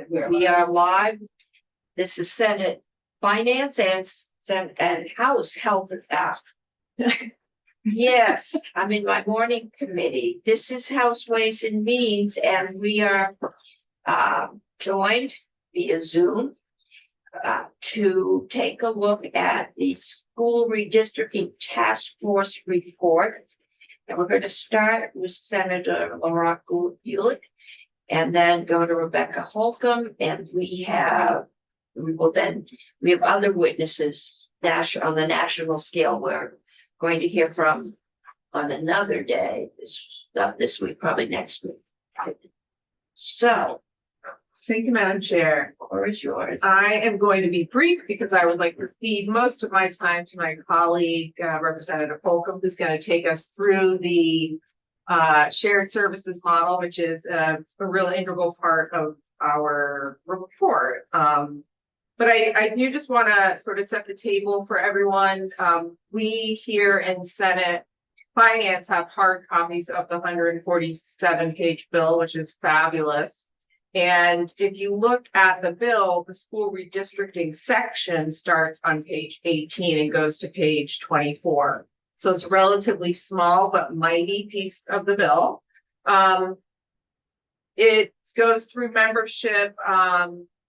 We are live. This is Senate Finance and House Health and Yes, I'm in my morning committee. This is House Ways and Means, and we are joined via Zoom to take a look at the school redistricting task force report. And we're going to start with Senator Laura Gulick and then go to Rebecca Holcomb. And we have other witnesses on the national scale we're going to hear from on another day. Not this week, probably next week. So thank you, Madam Chair. Or is yours? I am going to be brief because I would like to cede most of my time to my colleague, Representative Holcomb, who's going to take us through the shared services model, which is a real integral part of our report. But I do just want to sort of set the table for everyone. We here in Senate Finance have hard copies of the 147-page bill, which is fabulous. And if you look at the bill, the school redistricting section starts on page 18 and goes to page 24. So it's a relatively small but mighty piece of the bill. It goes through membership.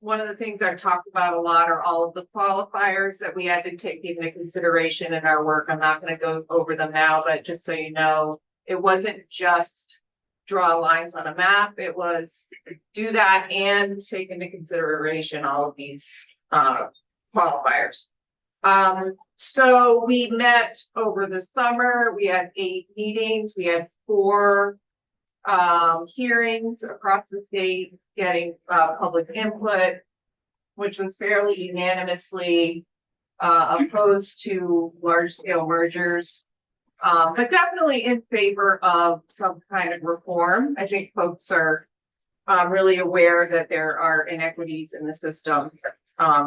One of the things I've talked about a lot are all of the qualifiers that we had to take into consideration in our work. I'm not going to go over them now, but just so you know, it wasn't just draw lines on a map. It was do that and take into consideration all of these qualifiers. So we met over the summer. We had 8 meetings. We had 4 hearings across the state, getting public input, which was fairly unanimously opposed to large-scale mergers, but definitely in favor of some kind of reform. I think folks are really aware that there are inequities in the system.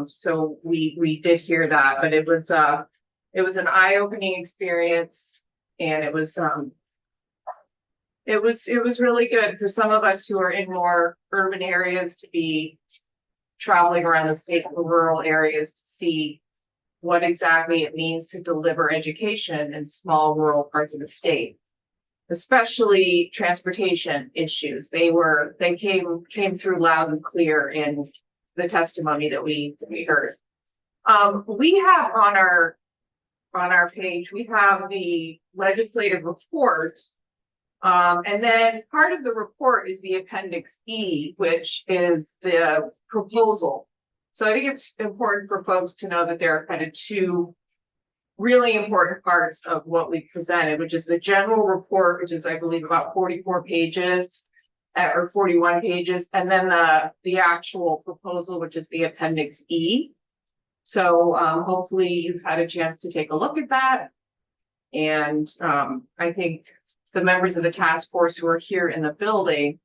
So we did hear that, but it was an eye-opening experience, and it was really good for some of us who are in more urban areas to be traveling around the state to rural areas to see what exactly it means to deliver education in small rural parts of the state, especially transportation issues. They came through loud and clear in the testimony that we heard. We have on our page, we have the legislative reports. And then part of the report is the Appendix E, which is the proposal. So I think it's important for folks to know that there are kind of 2 really important parts of what we presented, which is the general report, which is, I believe, about 44 pages or 41 pages, and then the actual proposal, which is the Appendix E. So hopefully you've had a chance to take a look at that. And I think the members of the task force who are here in the building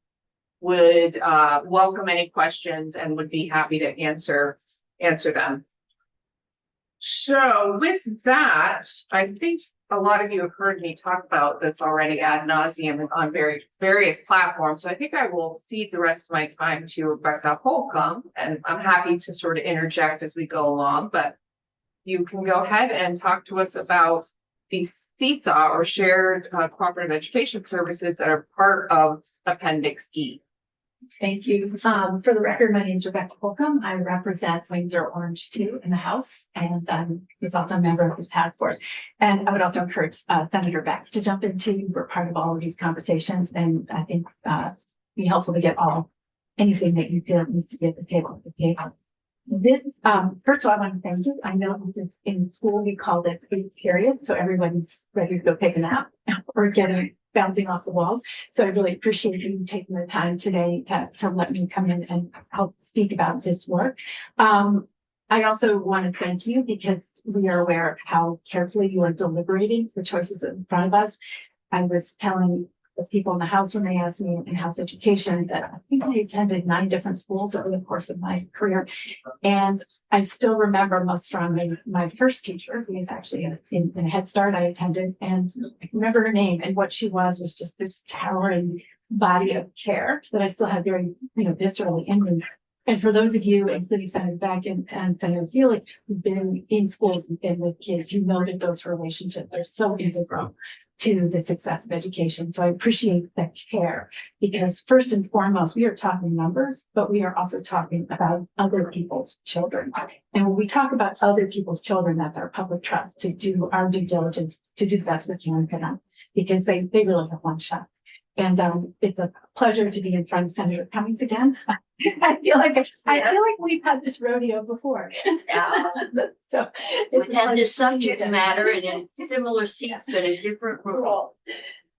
would welcome any questions and would be happy to answer them. So with that, I think a lot of you have heard me talk about this already ad nauseum on various platforms. So I think I will cede the rest of my time to Rebecca Holcomb, and I'm happy to sort of interject as we go along, but you can go ahead and talk to us about the Seesaw or shared cooperative education services that are part of Appendix E. Thank you. For the record, my name is Rebecca Holcomb. I represent Windsor Orange 2 in the House, and was also a member of the task force. And I would also encourage Senator Beck to jump in too. We're part of all of these conversations, and I think be helpful to get anything that you feel needs to be at the table. This, first of all, I want to thank you. I know this is in school, we call this 8th period, so everybody's ready to go take a nap or bouncing off the walls. So I really appreciate you taking the time today to let me come in and help speak about this work. I also want to thank you because we are aware of how carefully you are deliberating the choices in front of us. I was telling the people in the House when they asked me in House Education that I think I attended 9 different schools over the course of my career. And I still remember most strongly my first teacher, who was actually in Head Start I attended, and I remember her name, and what she was just this towering body of care that I still have very, viscerally in me. And for those of you, including Senator Beck and Senator Healy, who've been in schools and been with kids, you know that those relationships are so integral to the success of education. So I appreciate that care, because first and foremost, we are talking numbers, but we are also talking about other people's children. And when we talk about other people's children, that's our public trust to do our due diligence, to do the best we can for them, because they really have one shot. And it's a pleasure to be in front of Senator Cummings again. I feel like we've had this rodeo before. So We had this subject matter in a similar seat, but a different role.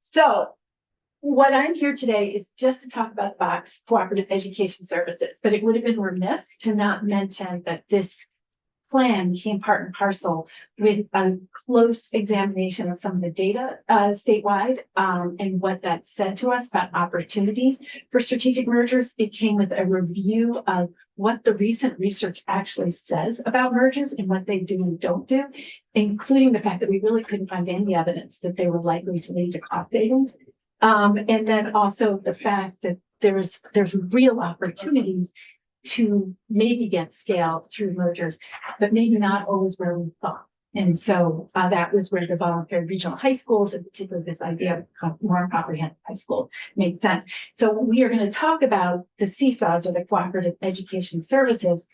So what I'm here today is just to talk about Fox Cooperative Education Services, but it would have been remiss to not mention that this plan came part and parcel with a close examination of some of the data statewide and what that said to us about opportunities for strategic mergers. It came with a review of what the recent research actually says about mergers and what they do and don't do, including the fact that we really couldn't find any evidence that they were likely to lead to cost savings. And then also the fact that there's real opportunities to maybe get scale through mergers, but maybe not always where we thought. And so that was where the voluntary regional high schools, and particularly this idea of more comprehensive high schools, made sense. So we are going to talk about the CSAs, or the Cooperative Education Services,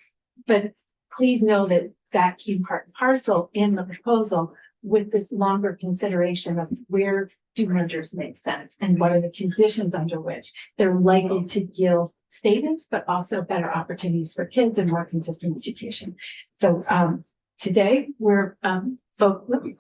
but please know that that came part and parcel in the proposal with this longer consideration of where do mergers make sense and what are the conditions under which they're likely to yield savings, but also better opportunities for kids and more consistent education. So today we're forward.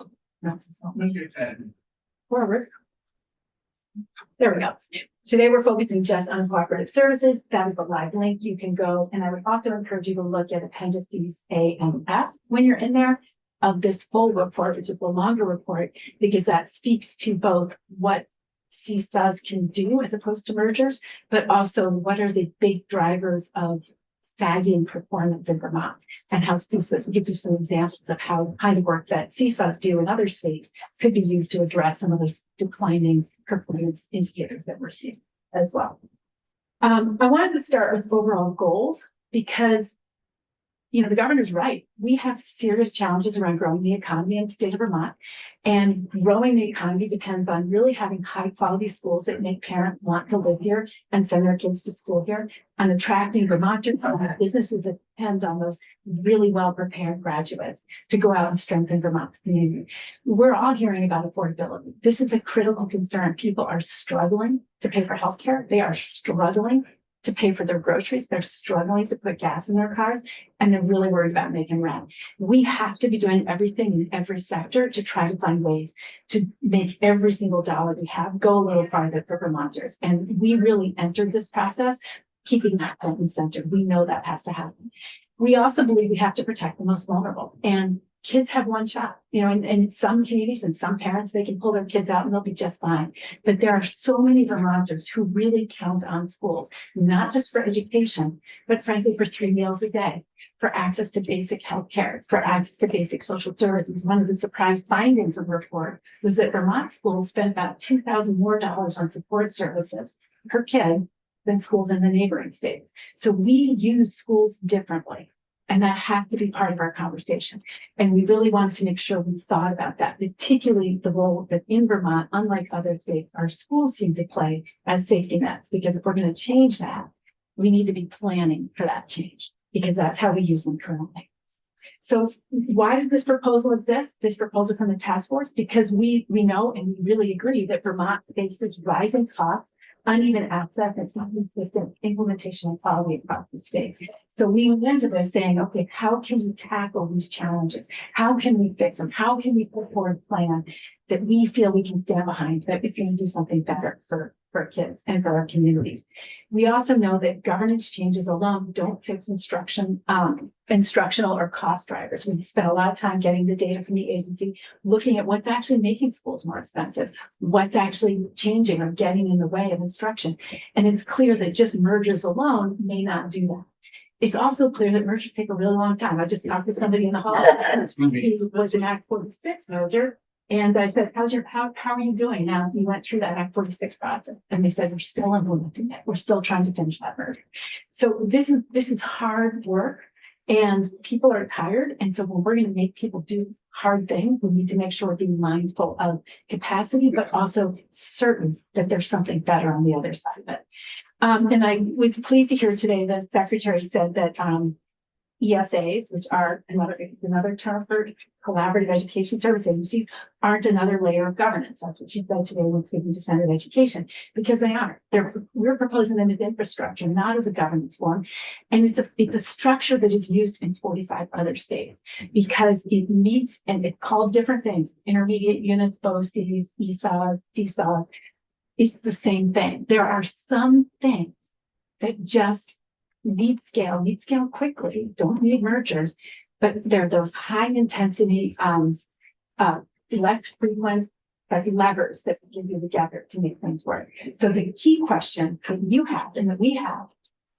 There we go. Today we're focusing just on cooperative services. That is the live link. You can go, and I would also encourage you to look at appendices A and F when you're in there of this full report, which is the longer report, because that speaks to both what CSAs can do as opposed to mergers, but also what are the big drivers of sagging performance in Vermont, and how CSAs gives you some examples of how the kind of work that CSAs do in other states could be used to address some of those declining performance indicators that we're seeing as well. I wanted to start with overall goals because, you know, the governor's right. We have serious challenges around growing the economy in the state of Vermont, and growing the economy depends on really having high quality schools that make parents want to live here and send their kids to school here, and attracting Vermonters and businesses that depend on those really well prepared graduates to go out and strengthen Vermont's community. We're all hearing about affordability. This is a critical concern. People are struggling to pay for healthcare. They are struggling to pay for their groceries. They're struggling to put gas in their cars, and they're really worried about making rent. We have to be doing everything in every sector to try to find ways to make every single dollar we have go a little farther for Vermonters. And we really entered this process keeping that front and center. We know that has to happen. We also believe we have to protect the most vulnerable, and kids have one shot, you know, and in some communities and some parents, they can pull their kids out and they'll be just fine. But there are so many Vermonters who really count on schools, not just for education, but frankly, for 3 meals a day, for access to basic health care, for access to basic social services. One of the surprise findings of the report was that Vermont schools spent about $2,000 more on support services per kid than schools in the neighboring states. So we use schools differently. And that has to be part of our conversation. And we really wanted to make sure we thought about that, particularly the role that in Vermont, unlike other states, our schools seem to play as safety nets. Because if we're going to change that, we need to be planning for that change, because that's how we use them currently. So why does this proposal exist? This proposal from the task force? Because we know and we really agree that Vermont faces rising costs, uneven access, and inconsistent implementation and quality across the state. So we went into this saying, okay, how can we tackle these challenges? How can we fix them? How can we put forward a plan that we feel we can stand behind, that it's going to do something better for kids and for our communities? We also know that governance changes alone don't fix instructional or cost drivers. We spent a lot of time getting the data from the agency, looking at what's actually making schools more expensive, what's actually changing or getting in the way of instruction. And it's clear that just mergers alone may not do that. It's also clear that mergers take a really long time. I just talked to somebody in the hall who was an Act 46 merger, And I said, how are you doing now? You went through that Act 46 process. And they said, we're still implementing it. We're still trying to finish that merger. So this is hard work and people are tired. And so when we're going to make people do hard things, we need to make sure we're being mindful of capacity, but also certain that there's something better on the other side of it. And I was pleased to hear today the secretary said that ESAs, which are another term for collaborative education service agencies, aren't another layer of governance. That's what she said today when speaking to Senate Education, because they aren't. We're proposing them as infrastructure, not as a governance form. And it's a structure that is used in 45 other states because it meets, and it's called different things, intermediate units, BOCES, ESAs, CSAs. It's the same thing. There are some things that just need scale quickly, don't need mergers, but they're those high intensity, less frequent levers that we can do together to make things work. So the key question that you have and that we have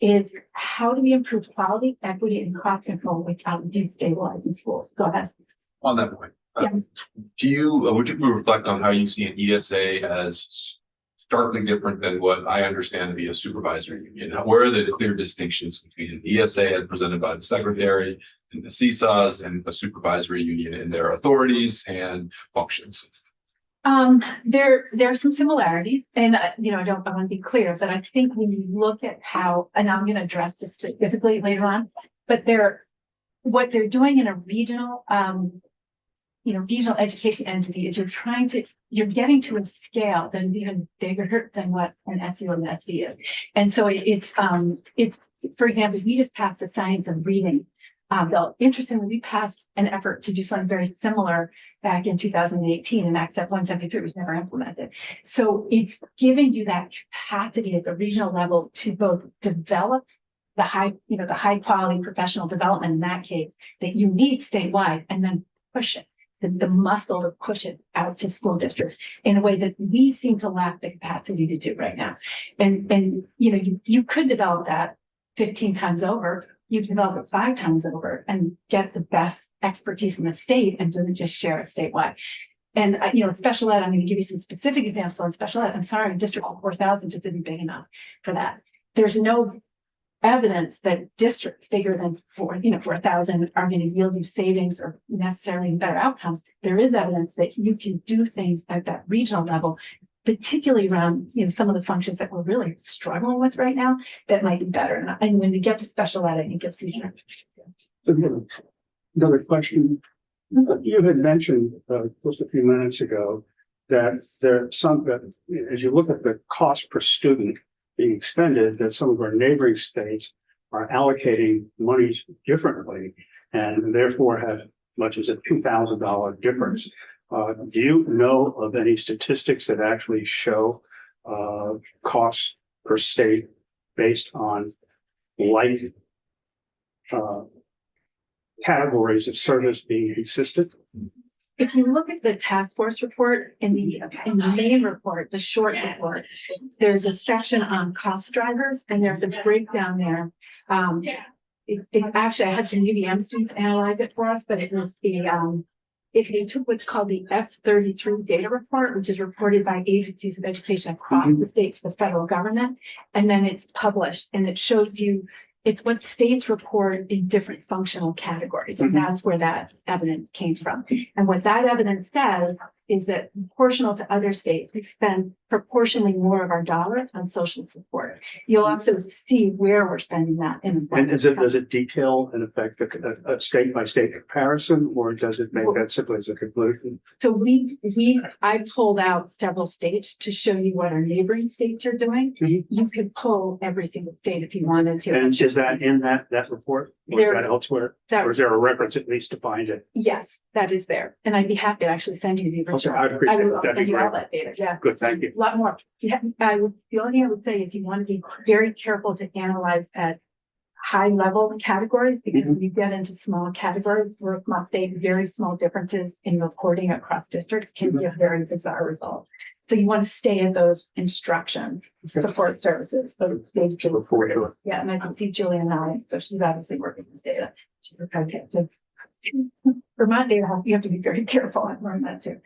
is how do we improve quality, equity, and cost control without destabilizing schools? Go ahead. On that point, Yeah. would you reflect on how you see an ESA as starkly different than what I understand to be a supervisory union? Where are the clear distinctions between an ESA as presented by the secretary and the CSAs and a supervisory union in their authorities and functions? There are some similarities, and I want to be clear, but I think when you look at how, and I'm going to address this specifically later on, but what they're doing in a regional, regional education entity is you're getting to a scale that is even bigger than what an SU and SD is. And so it's, for example, we just passed a science of reading bill. Interestingly, we passed an effort to do something very similar back in 2018, and Act 173 was never implemented. So it's giving you that capacity at the regional level to both develop the high quality professional development in that case that you need statewide, and then push it. The muscle to push it out to school districts in a way that we seem to lack the capacity to do right now. And you could develop that 15 times over. You can develop it 5 times over and get the best expertise in the state and then just share it statewide. And special ed, I'm going to give you some specific examples on special ed. I'm sorry, District 4000 just isn't big enough for that. There's no evidence that districts bigger than 4,000 are going to yield you savings or necessarily better outcomes. There is evidence that you can do things at that regional level, particularly around some of the functions that we're really struggling with right now that might be better. And when we get to special ed, I think you'll see that. Another question. You had mentioned just a few minutes ago that there are some that, as you look at the cost per student being expended, that some of our neighboring states are allocating monies differently and therefore have much as a $2,000 difference. Do you know of any statistics that actually show costs per state based on like categories of service being consistent? If you look at the task force report in the main report, the short report, there's a section on cost drivers, and there's a breakdown there. Actually, I had some UVM students analyze it for us, but it was if you took what's called the F33 data report, which is reported by agencies of education across the state to the federal government, and then it's published, and it shows you it's what states report in different functional categories. And that's where that evidence came from. And what that evidence says is that proportional to other states, we spend proportionally more of our dollar on social support. You'll also see where we're spending that. And does it detail in effect a state by state comparison, or does it make that simply as a conclusion? So I pulled out several states to show you what our neighboring states are doing. You could pull every single state if you wanted to. And is that in that report, or is that elsewhere? Or is there a reference at least to find it? Yes, that is there. And I'd be happy to actually send you the original. Okay, I appreciate it. That'd be send you all great. that data. Yeah. Good, thank you. A lot more. Yeah, the only thing I would say is you want to be very careful to analyze at high level categories, because when you get into small categories, we're a small state, very small differences in reporting across districts can be a very bizarre result. So you want to stay at those instruction support services, those stage reports. Yeah, and I can see Julian nodding, so she's obviously working this data. For my data, you have to be very careful. I've learned that too.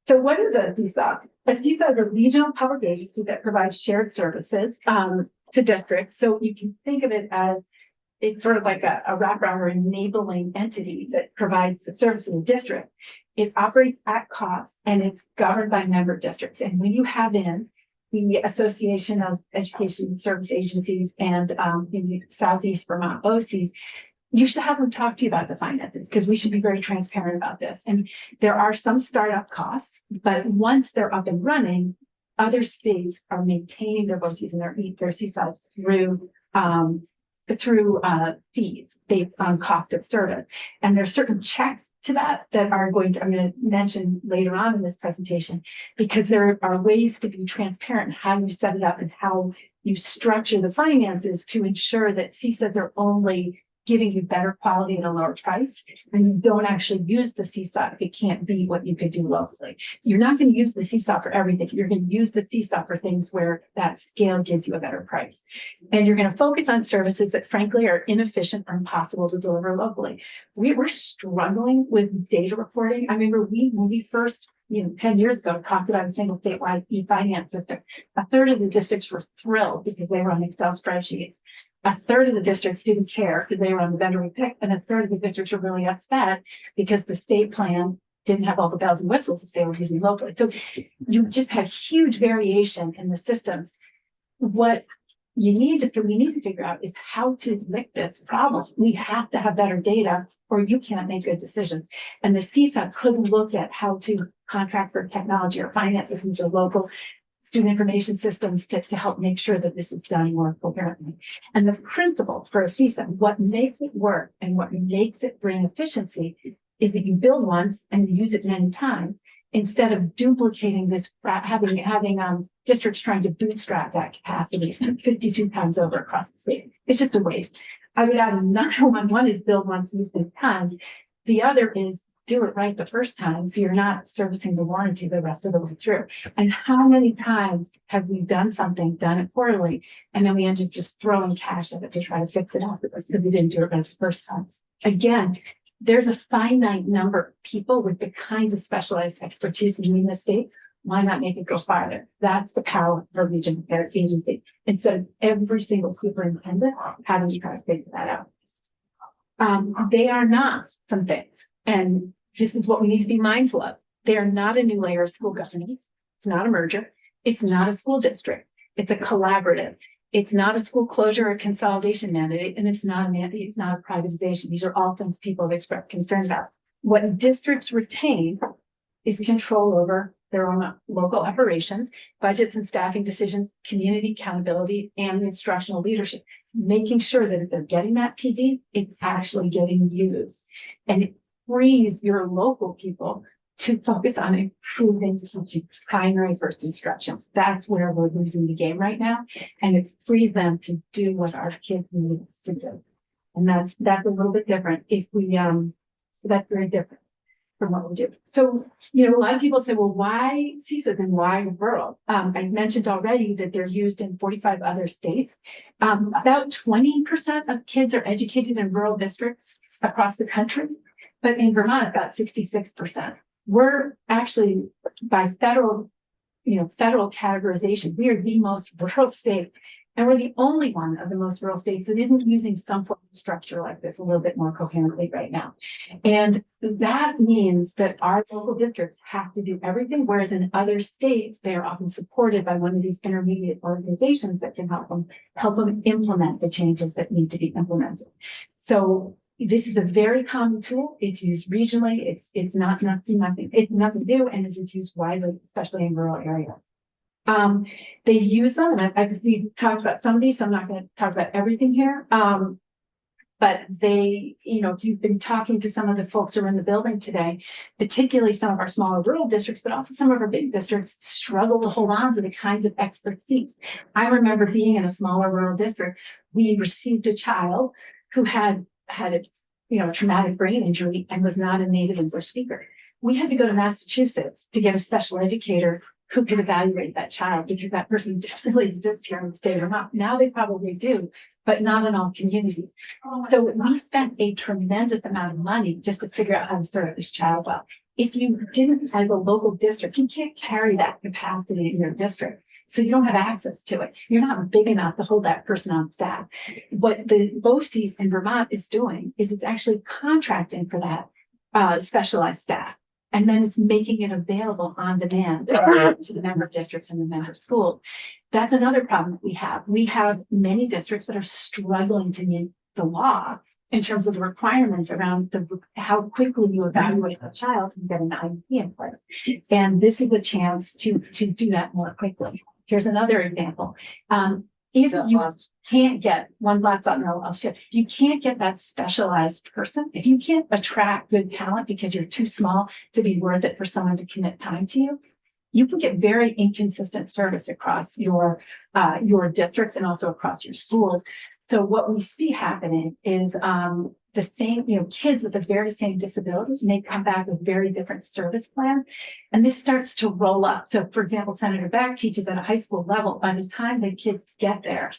So what is a CSOC? A CSOC is a regional public agency that provides shared services to districts. So you can think of it as it's sort of like a wraparound or enabling entity that provides the service in the district. It operates at cost and it's governed by member districts. And when you have in the Association of Education Service Agencies and in the Southeast Vermont OCs, you should have them talk to you about the finances because we should be very transparent about this. And there are some startup costs, but once they're up and running, other states are maintaining their BOCES and their CSOCs through fees based on cost of service. And there's certain checks to that are I'm going to mention later on in this presentation, because there are ways to be transparent in how you set it up and how you structure the finances to ensure that CSOCs are only giving you better quality at a lower price, and you don't actually use the CSOC. It can't be what you could do locally. You're not going to use the CSOC for everything. You're going to use the CSOC for things where that scale gives you a better price. And you're going to focus on services that frankly are inefficient or impossible to deliver locally. We're struggling with data reporting. I remember when we first 10 years ago, talked about a single statewide e-finance system. A third of the districts were thrilled because they were on Excel spreadsheets. A third of the districts didn't care because they were on the vendor we picked, and a third of the districts were really upset because the state plan didn't have all the bells and whistles that they were using locally. So you just had huge variation in the systems. What we need to figure out is how to lick this problem. We have to have better data or you can't make good decisions. And the CSOC could look at how to contract for technology or finance systems or local student information systems to help make sure that this is done more coherently. And the principle for a CSOC, what makes it work and what makes it bring efficiency is that you build once and you use it many times instead of duplicating this, having districts trying to bootstrap that capacity 52 times over across the state. It's just a waste. I would add another one. One is build once, use many times. The other is do it right the first time so you're not servicing the warranty the rest of the way through. And how many times have we done it poorly, and then we end up just throwing cash at it to try to fix it afterwards because we didn't do it right the first time. Again, there's a finite number of people with the kinds of specialized expertise we need in the state. Why not make it go farther? That's the power of a regional affairs agency. Instead of every single superintendent having to try to figure that out. They are not some things. And this is what we need to be mindful of. They are not a new layer of school governance. It's not a merger. It's not a school district. It's a collaborative. It's not a school closure or consolidation mandate, and it's not a mandate. It's not a privatization. These are all things people have expressed concern about. What districts retain is control over their own local operations, budgets and staffing decisions, community accountability, and instructional leadership, making sure that if they're getting that PD, it's actually getting used. And it frees your local people to focus on improving teaching primary first instructions. That's where we're losing the game right now. And it frees them to do what our kids need us to do. And that's a little bit different. That's very different from what we do. So, a lot of people say, well, why CSOCs and why rural? I mentioned already that they're used in 45 other states. About 20% of kids are educated in rural districts across the country, but in Vermont, about 66%. We're actually, by federal categorization, we are the most rural state. And we're the only one of the most rural states that isn't using some form of structure like this a little bit more coherently right now. And that means that our local districts have to do everything, whereas in other states, they are often supported by one of these intermediate organizations that can help them implement the changes that need to be implemented. So this is a very common tool. It's used regionally. It's not nothing new, and it is used widely, especially in rural areas. They use them, and we talked about some of these, so I'm not going to talk about everything here. But they, if you've been talking to some of the folks who are in the building today, particularly some of our smaller rural districts, but also some of our big districts struggle to hold on to the kinds of expertise. I remember being in a smaller rural district. We received a child who had a traumatic brain injury and was not a native English speaker. We had to go to Massachusetts to get a special educator who could evaluate that child because that person didn't really exist here in the state of Vermont. Now they probably do, but not in all communities. So we spent a tremendous amount of money just to figure out how to serve this child well. if you didn't, as a local district, you can't carry that capacity in your district. So you don't have access to it. You're not big enough to hold that person on staff. What the BOCES in Vermont is doing is it's actually contracting for that specialized staff. And then it's making it available on demand to the member districts and the member schools. That's another problem that we have. We have many districts that are struggling to meet the law in terms of the requirements around how quickly you evaluate a child and get an IEP in place. And this is a chance to do that more quickly. Here's another example. If you can't get one last thought, and I'll share. If you can't get that specialized person, if you can't attract good talent because you're too small to be worth it for someone to commit time to you, you can get very inconsistent service across your districts and also across your schools. So what we see happening is the same, kids with the very same disabilities may come back with very different service plans, and this starts to roll up. So, for example, Senator Beck teaches at a high school level. By the time the kids get there,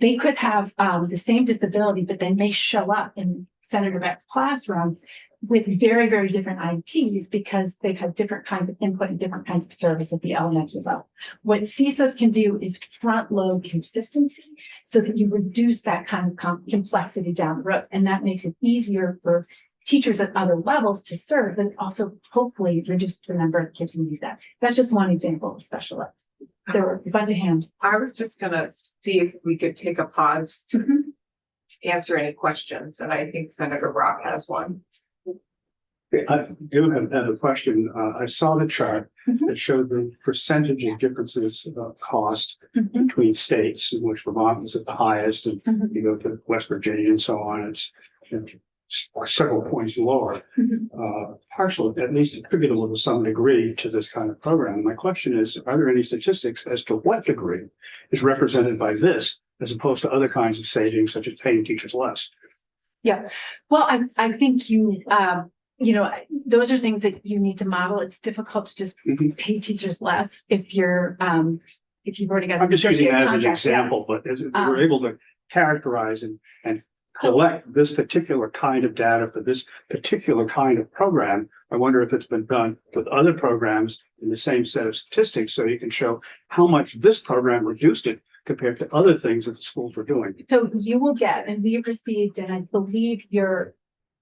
they could have the same disability, but they may show up in Senator Beck's classroom with very, very different IEPs because they've had different kinds of input and different kinds of service at the elementary level. What CSUS can do is front load consistency so that you reduce that kind of complexity down the road. And that makes it easier for teachers at other levels to serve, and also hopefully reduce the number of kids who need that. That's just one example of special ed. There were a bunch of hands. I was just gonna see if we could take a pause to answer any questions, and I think Senator Brock has one. I do have a question. I saw the chart that showed the percentage of differences of cost between states, in which Vermont is at the highest, and you go to West Virginia and so on, it's several points lower, partially, at least attributable to some degree to this kind of program. My question is, are there any statistics as to what degree is represented by this as opposed to other kinds of savings, such as paying teachers less? Yeah, well, I think those are things that you need to model. It's difficult to just pay teachers less if you've already got. I'm just using that as an contract. example, but as we're able to characterize and collect this particular kind of data for this particular kind of program, I wonder if it's been done with other programs in the same set of statistics, so you can show how much this program reduced it compared to other things that the schools were doing. So you will get, and we have received, and I believe your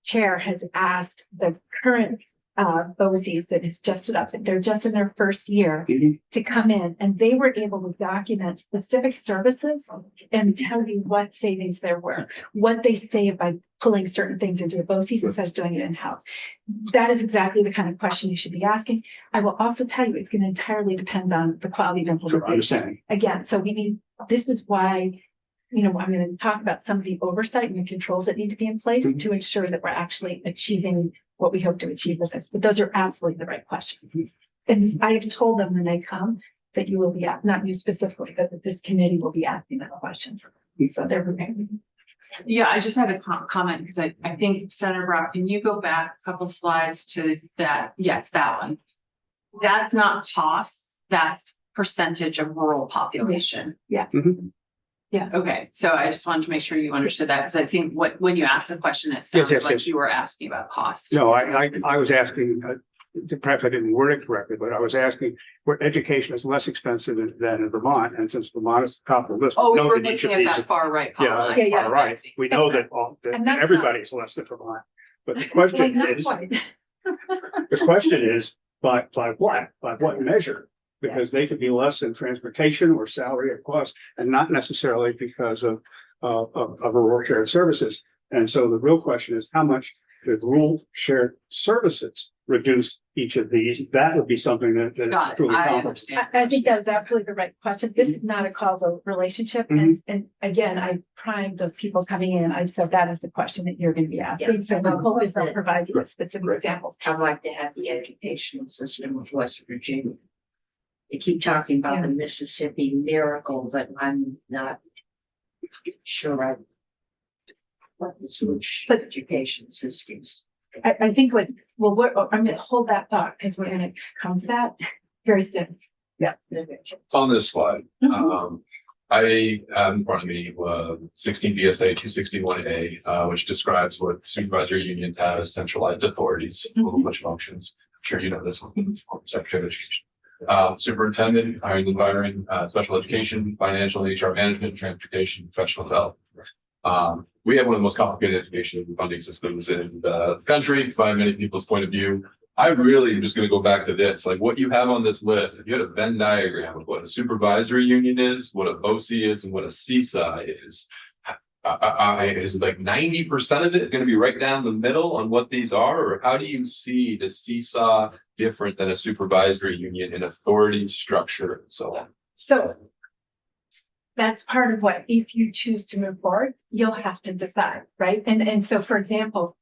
chair has asked the current BOCES that has just stood up, they're just in their first year to come in, and they were able to document specific services and tell you what savings there were, what they saved by pulling certain things into the BOCES instead of doing it in-house. That is exactly the kind of question you should be asking. I will also tell you it's going to entirely depend on the quality of implementation. Again, so this is why I'm going to talk about some of the oversight and the controls that need to be in place to ensure that we're actually achieving what we hope to achieve with this. But those are absolutely the right questions. And I have told them when they come that you will be, not you specifically, but that this committee will be asking them questions. So they're prepared. Yeah, I just had a comment because I think Senator Brock, can you go back a couple slides to that? Yes, that one. That's not costs, that's percentage of rural population. Yes. Yes. Okay, so I just wanted to make sure you understood that, because I think when you asked the question, it sounded like you were asking about costs. No, I was asking, perhaps I didn't word it correctly, but I was asking where education is less expensive than in Vermont, and since Vermont is the top of the list. Oh, we we know were that each looking of at these that far right Yeah, column. that's far right. We know that And that's everybody's less than Vermont. But the Well, question not is, quite. the question is, by what? By what measure? Because they could be less in transportation or salary or cost, and not necessarily because of rural shared services. And so the real question is, how much did rural shared services reduce each of these? That would be something that is Got it. truly I comparable. understand. I think that is absolutely the right question. This is not a causal relationship. And again, I primed the people coming in. I've said that is the question that you're going to be asking. Yeah. So the hope is they'll provide you with specific Right. examples. I'd like to have the educational system of West Virginia. They keep talking about the Mississippi miracle, but I'm not sure what the switch education systems. I think I'm going to hold that thought because we're going to come to that very soon. Yeah. On this slide, I have in front of me 16 BSA 261A, which describes what supervisory unions have as centralized authorities, which functions. sure you know this, Secretary of Education. Superintendent, hiring and firing, special education, financial and HR management, transportation, professional development. We have one of the most complicated education funding systems in the country by many people's point of view. I really am just going to go back to this, like what you have on this list. If you had a Venn diagram of what a supervisory union is, what a BOCES is, and what a CSA is, is like 90% of it going to be right down the middle on what these are? Or how do you see the CSA different than a supervisory union in authority, structure, and so on? So that's part of what, if you choose to move forward, you'll have to decide, right? And so, for example,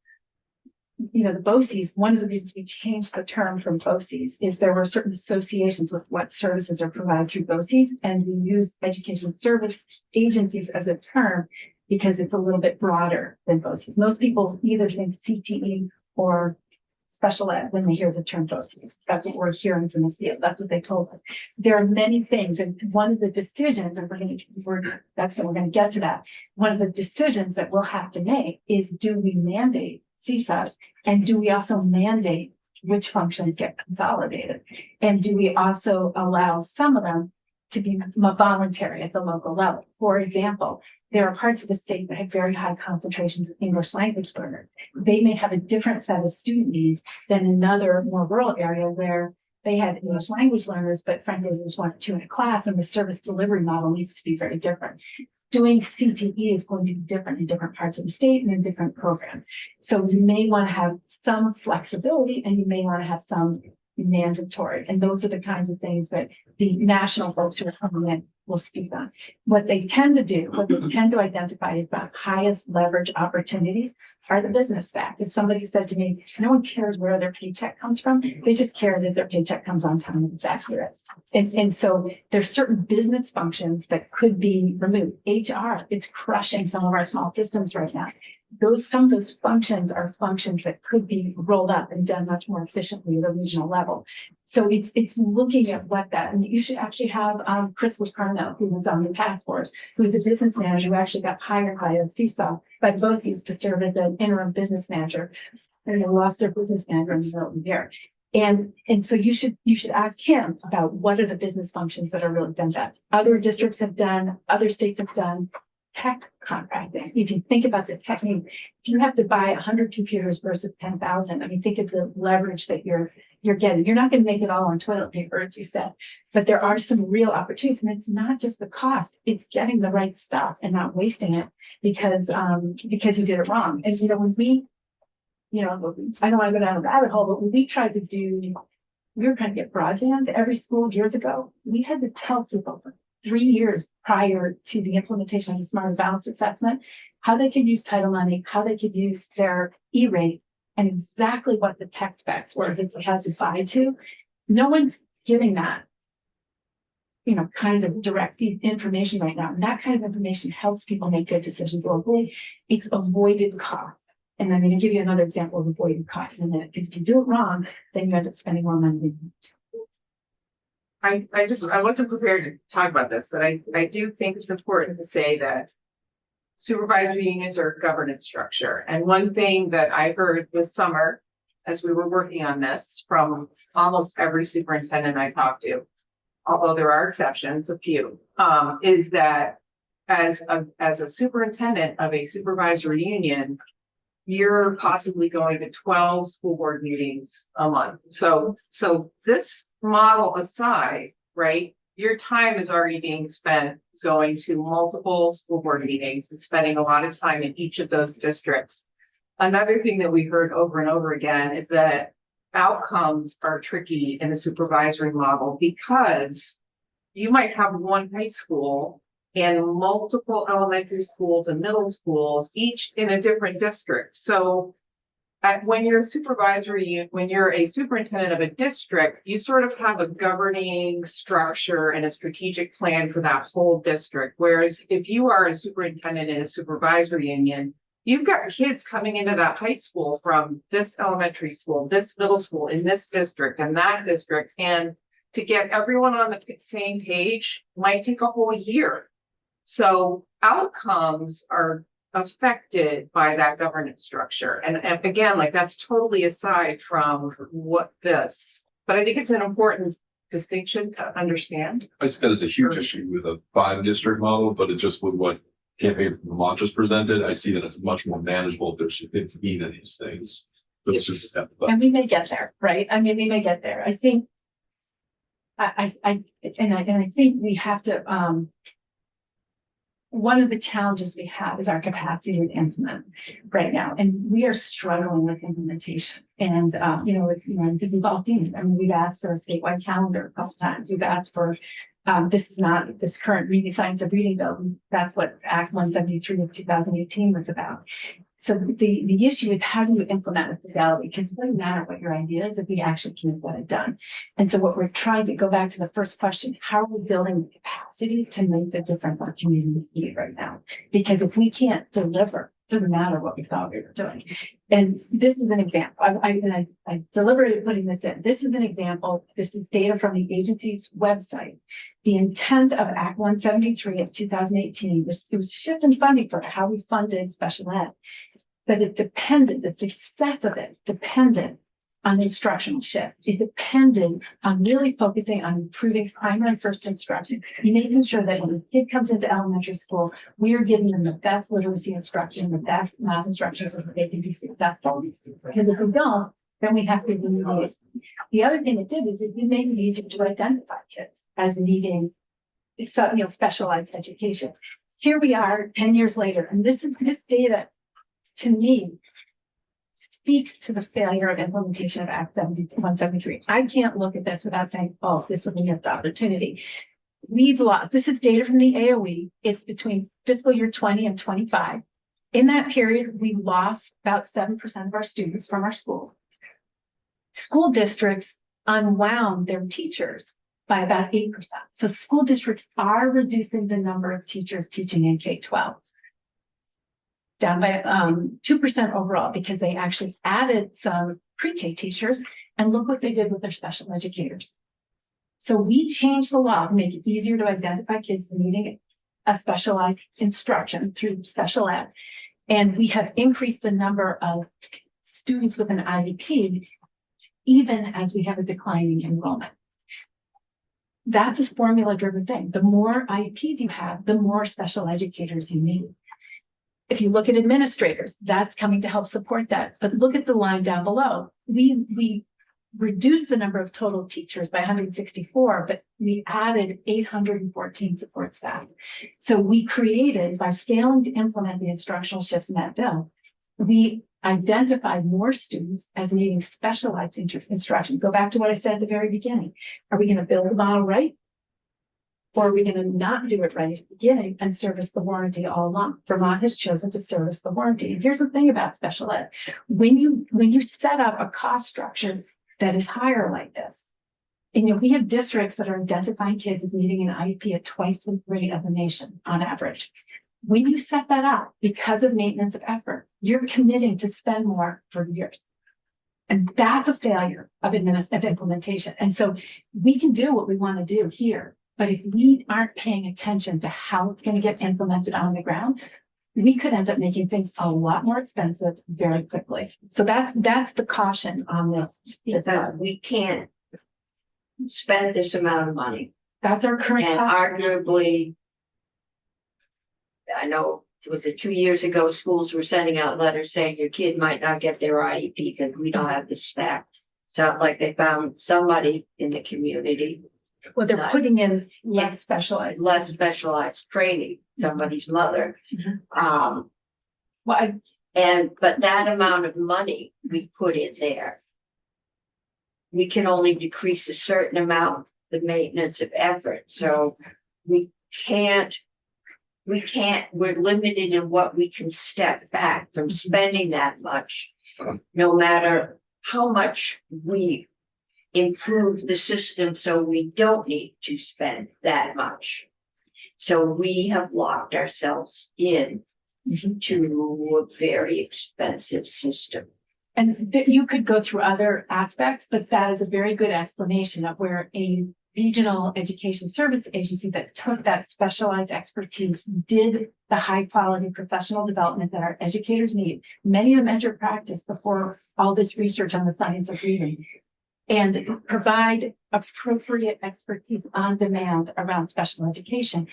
you know, the BOCES, one of the reasons we changed the term from BOCES is there were certain associations with what services are provided through BOCES, and we use education service agencies as a term because it's a little bit broader than BOCES. Most people either think CTE or special ed when they hear the term BOCES. That's what we're hearing from the field. That's what they told us. There are many things, and one of the decisions, and we're going to get to that. One of the decisions that we'll have to make is, do we mandate CSAs, and do we also mandate which functions get consolidated? And do we also allow some of them to be voluntary at the local level? For example, there are parts of the state that have very high concentrations of English language learners. They may have a different set of student needs than another more rural area where they have English language learners, but frankly, there's 1 or 2 in a class, and the service delivery model needs to be very different. Doing CTE is going to be different in different parts of the state and in different programs. So you may want to have some flexibility, and you may want to have some mandatory. And those are the kinds of things that the national folks who are coming in will speak on. What they tend to do, what they tend to identify as the highest leverage opportunities are the business stack. As somebody said to me, no one cares where their paycheck comes from. They just care that their paycheck comes on time and it's accurate. And so there's certain business functions that could be removed. HR, it's crushing some of our small systems right now. Some of those functions are functions that could be rolled up and done much more efficiently at a regional level. So it's looking at what that, and you should actually have Chris Locarno, who was on the task force, who is a business manager who actually got hired by a CSA, by BOCES, to serve as an interim business manager. And they lost their business manager in the middle of the year. And so you should ask him about what are the business functions that are really done best. Other districts have done, other states have done tech contracting. If you think about the technique, if you have to buy 100 computers versus 10,000, I mean, think of the leverage that you're getting. You're not going to make it all on toilet paper, as you said, but there are some real opportunities, and it's not just the cost; it's getting the right stuff and not wasting it because you did it wrong. And when we, I don't want to go down a rabbit hole, but when we tried to we were trying to get broadband to every school years ago. We had to tell people 3 years prior to the implementation of the Smart and Balanced Assessment, how they could use title money, how they could use their E-rate, and exactly what the tech specs were that they had to buy to. No one's giving that, kind of direct information right now. And that kind of information helps people make good decisions locally. It's avoided cost. And I'm going to give you another example of avoided cost in a minute, because if you do it wrong, then you end up spending more money than you need. I wasn't prepared to talk about this, but I do think it's important to say that supervisory unions are a governance structure. And one thing that I heard this summer, as we were working on this, from almost every superintendent I talked to, although there are exceptions, a few, is that as a superintendent of a supervisory union, you're possibly going to 12 school board meetings a month. So this model aside, right, your time is already being spent going to multiple school board meetings and spending a lot of time in each of those districts. Another thing that we heard over and over again is that outcomes are tricky in a supervisory model because you might have one high school and multiple elementary schools and middle schools, each in a different district. So when you're a superintendent of a district, you sort of have a governing structure and a strategic plan for that whole district. Whereas if you are a superintendent in a supervisory union, you've got kids coming into that high school from this elementary school, this middle school, in this district and that district. And to get everyone on the same page might take a whole year. So outcomes are affected by that governance structure. And again, like that's totally aside from what this, but I think it's an important distinction to understand. I see that as a huge issue with a 5 district model, but it just with what campaign from Vermont just presented, I see that it's much more manageable if there's 15 of these things. But it's just, And we may get there, right? I mean, we may get there. I think. I think we have to, one of the challenges we have is our capacity to implement right now, and we are struggling with implementation. And, we've all seen it. I mean, we've asked for a statewide calendar a couple times. We've asked for, this is not this current reading science of reading bill. That's what Act 173 of 2018 was about. So the issue is how do you implement with fidelity? Because it doesn't matter what your idea is if we actually can't get it done. And so what we're trying to go back to the first question, how are we building the capacity to make the difference our communities need right now? Because if we can't deliver, it doesn't matter what we thought we were doing. And this is an example. I deliberated putting this in. This is an example. This is data from the agency's website. The intent of Act 173 of 2018 was a shift in funding for how we funded special ed. But it depended, the success of it depended on instructional shifts. It depended on really focusing on improving primary and first instruction, making sure that when a kid comes into elementary school, we are giving them the best literacy instruction, the best math instruction so that they can be successful. Because if we don't, then we have to remediate. The other thing it did is it did make it easier to identify kids as needing specialized education. Here we are 10 years later, and this data to me speaks to the failure of implementation of Act 173. I can't look at this without saying, oh, this was a missed opportunity. We've lost, this is data from the AOE. It's between fiscal year 20 and 25. In that period, we lost about 7% of our students from our school. School districts unwound their teachers by about 8%. So school districts are reducing the number of teachers teaching in K-12. Down by 2% overall, because they actually added some pre-K teachers, and look what they did with their special educators. So we changed the law to make it easier to identify kids needing a specialized instruction through special ed. And we have increased the number of students with an IEP, even as we have a declining enrollment. That's a formula-driven thing. The more IEPs you have, the more special educators you need. If you look at administrators, that's coming to help support that. But look at the line down below. We reduced the number of total teachers by 164, but we added 814 support staff. So we created, by failing to implement the instructional shifts in that bill, we identified more students as needing specialized instruction. Go back to what I said at the very beginning. Are we going to build the model right? Or are we going to not do it right at the beginning and service the warranty all along? Vermont has chosen to service the warranty. And here's the thing about special ed. When you set up a cost structure that is higher like this, and we have districts that are identifying kids as needing an IEP at twice the rate of the nation on average. When you set that up because of maintenance of effort, you're committing to spend more for years. And that's a failure of implementation. And so we can do what we want to do here. But if we aren't paying attention to how it's going to get implemented on the ground, we could end up making things a lot more expensive very quickly. So that's the caution on this. Because we can't spend this amount of money. That's our current And cost. arguably, I know, was it 2 years ago, schools were sending out letters saying your kid might not get their IEP because we don't have the staff. Sounds like they found somebody in the community, Well, they're putting in less specialized. less specialized training, somebody's mother. Well, But that amount of money we put in there, we can only decrease a certain amount, the maintenance of effort. So we're limited in what we can step back from spending that much, no matter how much we improve the system so we don't need to spend that much. So we have locked ourselves in to a very expensive system. and you could go through other aspects, but that is a very good explanation of where a regional education service agency that took that specialized expertise, did the high quality professional development that our educators need. Many of them entered practice before all this research on the science of reading, and provide appropriate expertise on demand around special education.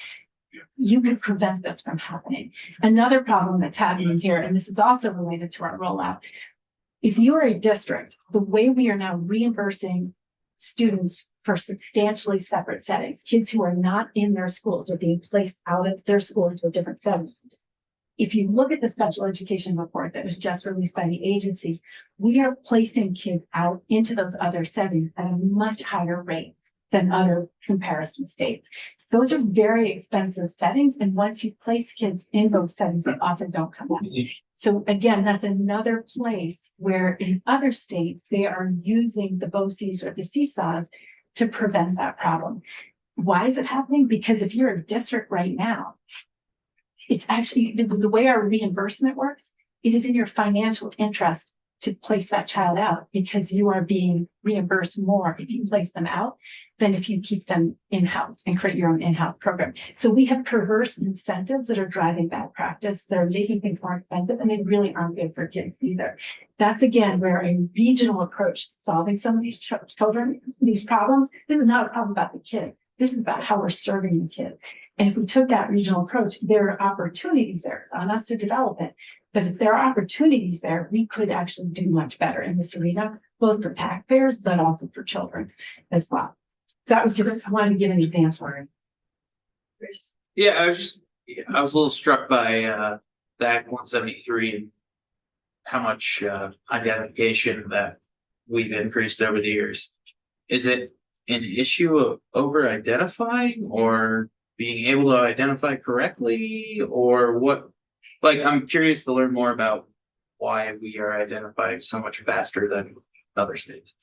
You could prevent this from happening. Another problem that's happening here, and this is also related to our rollout. If you are a district, the way we are now reimbursing students for substantially separate settings, kids who are not in their schools are being placed out of their school into a different setting. If you look at the special education report that was just released by the agency, we are placing kids out into those other settings at a much higher rate than other comparison states. Those are very expensive settings, and once you place kids in those settings, they often don't come back. So again, that's another place where in other states, they are using the BOCES or the seesaws to prevent that problem. Why is it happening? Because if you're a district right now, it's actually the way our reimbursement works, it is in your financial interest to place that child out, because you are being reimbursed more if you place them out than if you keep them in-house and create your own in-house program. So we have perverse incentives that are driving bad practice. They're making things more expensive, and they really aren't good for kids either. That's again where a regional approach to solving some of these children, these problems, this is not a problem about the kid. This is about how we're serving the kid. And if we took that regional approach, there are opportunities there on us to develop it. But if there are opportunities there, we could actually do much better in this arena, both for taxpayers, but also for children as well. That was just, I wanted to give an example. Yeah, I was a little struck by the Act 173 and how much identification that we've increased over the years. Is it an issue of over identifying or being able to identify correctly, or what? Like, I'm curious to learn more about why we are identifying so much faster than other states.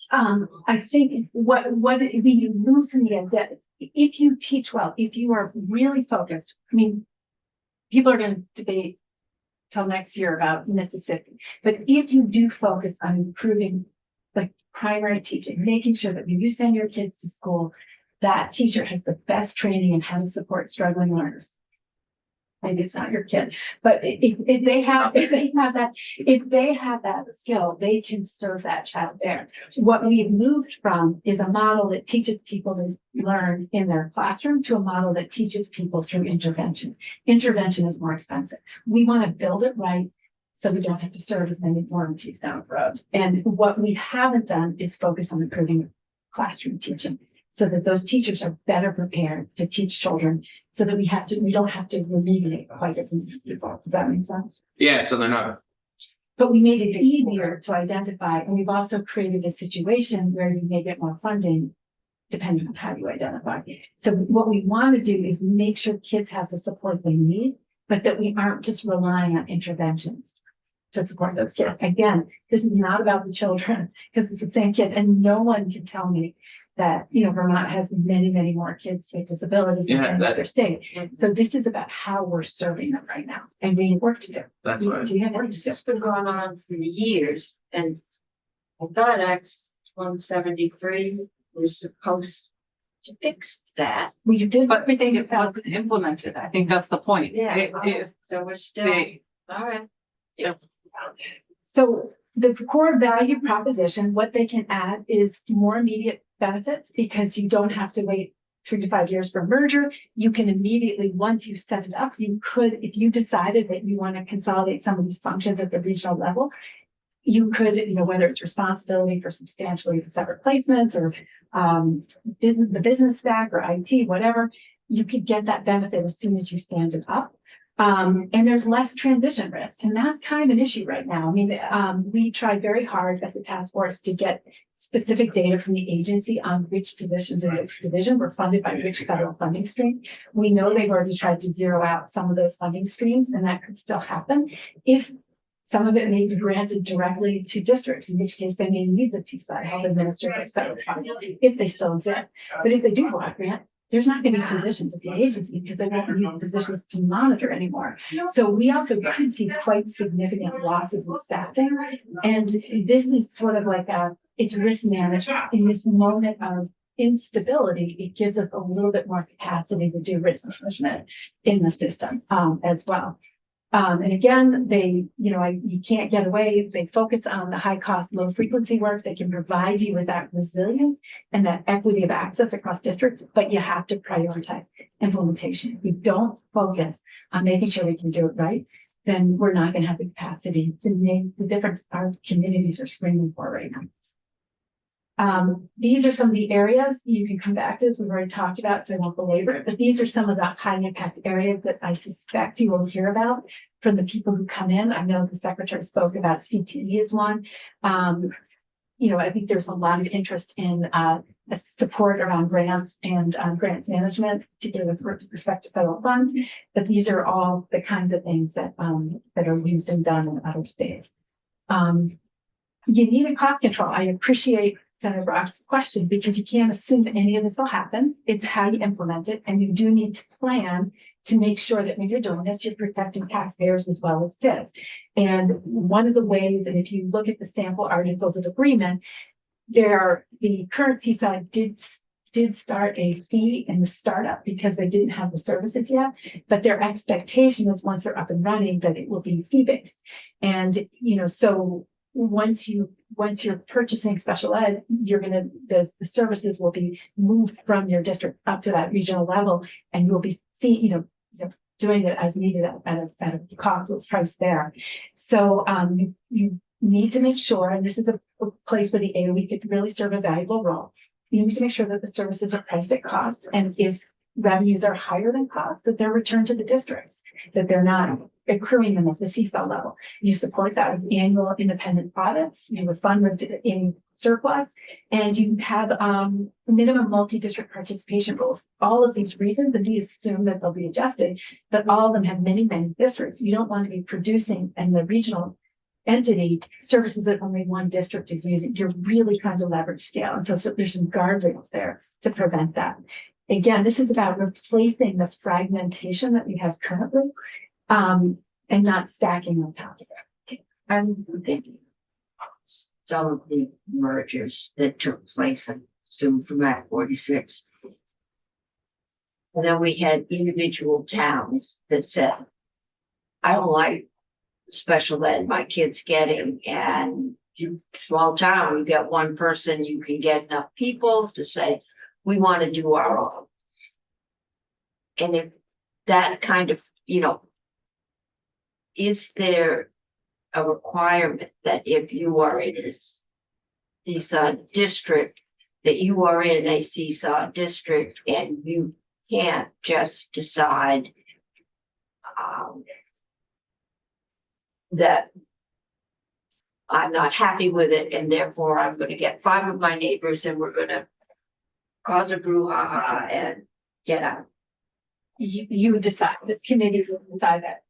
I think what we loosen the idea, if you teach well, if you are really focused, I mean, people are going to debate till next year about Mississippi, but if you do focus on improving like primary teaching, making sure that when you send your kids to school, that teacher has the best training in how to support struggling learners. Maybe it's not your kid, but if they have that skill, they can serve that child there. What we've moved from is a model that teaches people to learn in their classroom to a model that teaches people through intervention. Intervention is more expensive. We want to build it right so we don't have to serve as many warranties down the road. And what we haven't done is focus on improving classroom teaching, so that those teachers are better prepared to teach children, so that we don't have to remediate quite as many people. Does that make sense? Yeah, so they're not. But we made it easier to identify, and we've also created a situation where you may get more funding depending on how you identify. So what we want to do is make sure kids have the support they need, but that we aren't just relying on interventions to support those kids. Again, this is not about the children, because it's the same kid, and no one can tell me that, Vermont has many, many more kids with disabilities than any other state. So this is about how we're serving them right now, and we have work to do. That's right. We have work to It's do. just been going on for years, and I thought Act 173 was supposed to fix that. We did, But everything it wasn't implemented. I think that's the point. So we're still, They- all right. So the core value proposition, what they can add is more immediate benefits, because you don't have to wait 3 to 5 years for a merger. You can immediately, once you set it up, you could, if you decided that you want to consolidate some of these functions at the regional level, you could, whether it's responsibility for substantially separate placements or the business stack or IT, whatever, you could get that benefit as soon as you stand it up. And there's less transition risk. And that's kind of an issue right now. I mean, we tried very hard at the task force to get specific data from the agency on which positions in which division were funded by which federal funding stream. We know they've already tried to zero out some of those funding streams, and that could still happen if some of it may be granted directly to districts, in which case they may need the CSI help administer those federal funding if they still exist. But if they do go out grant, there's not going to be positions at the agency, because they won't need positions to monitor anymore. So we also could see quite significant losses in staffing. And this is sort of like it's risk management in this moment of instability, it gives us a little bit more capacity to do risk management in the system, as well. And again, you can't get away. They focus on the high cost, low frequency work that can provide you with that resilience and that equity of access across districts, but you have to prioritize implementation. If we don't focus on making sure we can do it right, then we're not going to have the capacity to make the difference our communities are screaming for right now. These are some of the areas you can come back to, as we've already talked about, so I won't belabor it, but these are some of the high impact areas that I suspect you will hear about from the people who come in. I know the secretary spoke about CTE as one. I think there's a lot of interest in support around grants and grants management, particularly with respect to federal funds. But these are all the kinds of things that are used and done in other states. You need a cost control. I appreciate Senator Brock's question because you can't assume any of this will happen. It's how you implement it, and you do need to plan to make sure that when you're doing this, you're protecting taxpayers as well as kids. And one of the ways, and if you look at the sample articles of agreement, the current Seaside did start a fee in the startup because they didn't have the services yet, but their expectation is once they're up and running that it will be fee-based. And so once you're purchasing special ed, the services will be moved from your district up to that regional level, and you'll be doing it as needed at a cost price there. So you need to make sure, and this is a place where the AOE could really serve a valuable role. You need to make sure that the services are priced at cost, and if revenues are higher than cost, that they're returned to the districts, that they're not accruing them at the CSAL level. You support that with annual independent audits, you refund them in surplus, and you have minimum multi-district participation rules. All of these regions, and we assume that they'll be adjusted, but all of them have many, many districts. You don't want to be producing in the regional entity services that only one district is using. You're really trying to leverage scale. And so there's some guardrails there to prevent that. Again, this is about replacing the fragmentation that we have currently, and not stacking on top of it. I'm thinking some of the mergers that took place, I assume from Act 46. And then we had individual towns that said, I don't like special ed my kid's getting, and small town, you get one person, you can get enough people to say, we want to do our own. And if that kind of, is there a requirement that if you are in a seesaw district, that you are in a seesaw district and you can't just decide that I'm not happy with it, and therefore I'm going to get 5 of my neighbors and we're going to cause a brouhaha and get out. You would decide, this committee would decide that.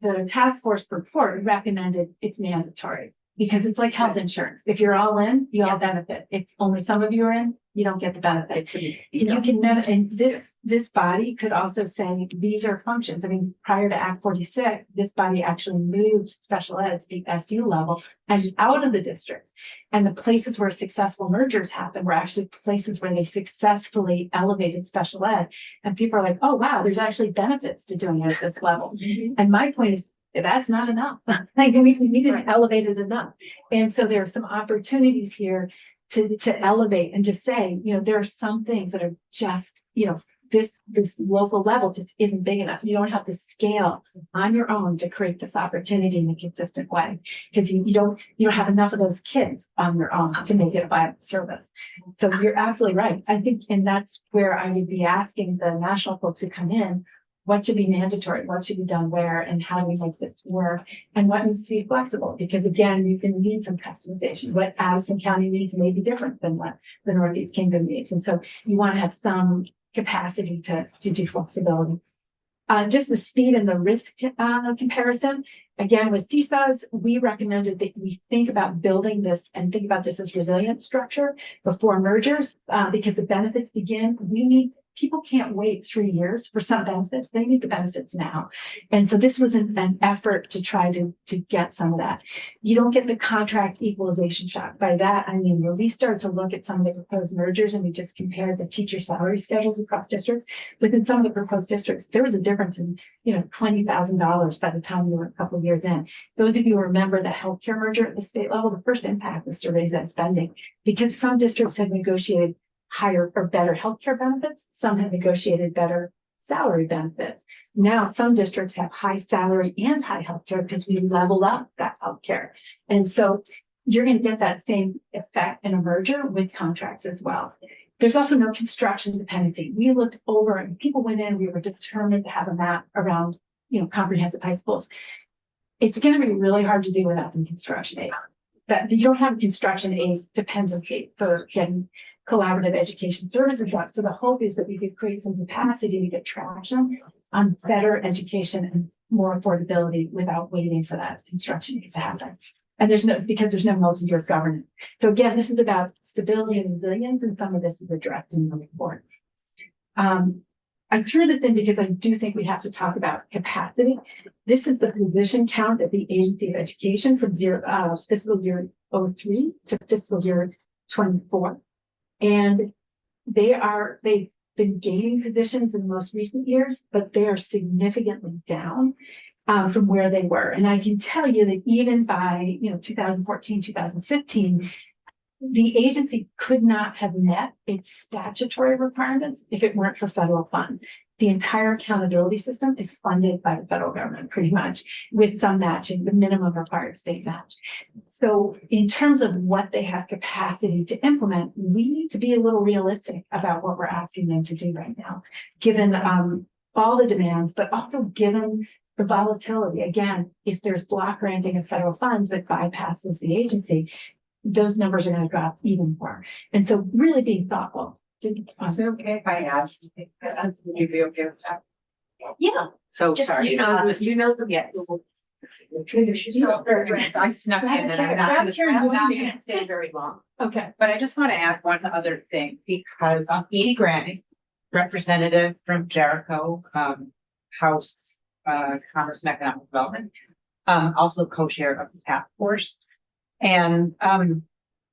The task force report recommended it's mandatory because it's like health insurance. If you're all in, you all benefit. If only some of you are in, you don't get the benefit. So you can, and this body could also say these are functions. I mean, prior to Act 46, this body actually moved special ed to the SU level and out of the districts. And the places where successful mergers happen were actually places where they successfully elevated special ed. And people are like, oh, wow, there's actually benefits to doing it at this level. Mm-hmm. And my point is, that's not enough. Like we didn't elevate it enough. And so there are some opportunities here to elevate and just say, there are some things that are just, this local level just isn't big enough. You don't have the scale on your own to create this opportunity in a consistent way because you don't have enough of those kids on your own to make it a viable service. So you're absolutely right. I think, and that's where I would be asking the national folks who come in, what should be mandatory, what should be done where, and how do we make this work, and what needs to be flexible? Because again, you can need some customization. What Addison County needs may be different than what the Northeast Kingdom needs. And so you want to have some capacity to do flexibility. Just the speed and the risk comparison. Again, with CSAs, we recommended that we think about building this and think about this as resilient structure before mergers, because the benefits begin. We need people can't wait 3 years for some benefits. They need the benefits now. And so this was an effort to try to get some of that. You don't get the contract equalization shock. By that, I mean, when we started to look at some of the proposed mergers and we just compared the teacher salary schedules across districts, within some of the proposed districts, there was a difference in, $20,000 by the time we were a couple of years in. Those of you who remember the healthcare merger at the state level, the first impact was to raise that spending because some districts had negotiated higher or better healthcare benefits. Some had negotiated better salary benefits. Now, some districts have high salary and high healthcare because we leveled up that healthcare. And so you're going to get that same effect in a merger with contracts as well. There's also no construction dependency. We looked over and people went in, we were determined to have a map around, comprehensive high schools. It's going to be really hard to do without some construction aid. That you don't have a construction aid dependency for getting collaborative education services up. So the hope is that we could create some capacity to get traction on better education and more affordability without waiting for that construction aid to happen. And because there's no multi-year governance. So again, this is about stability and resilience, and some of this is addressed in the report. I threw this in because I do think we have to talk about capacity. This is the position count at the Agency of Education from fiscal year 03 to fiscal year 24. And they've been gaining positions in the most recent years, but they are significantly down from where they were. And I can tell you that even by 2014, 2015, the agency could not have met its statutory requirements if it weren't for federal funds. The entire accountability system is funded by the federal government, pretty much, with some matching, the minimum required state match. So in terms of what they have capacity to implement, we need to be a little realistic about what we're asking them to do right now, given all the demands, but also given the volatility. Again, if there's block granting of federal funds that bypasses the agency, those numbers are going to drop even more. And so really being thoughtful. Is it okay if I add something? Would you be okay with that? Yeah, So just, sorry. Yes. So I snuck in and I'm not going to stay very long. Okay. But I just want to add one other thing because Edie Granny, representative from Jericho, House Commerce and Economic Development, also co-chair of the task force. And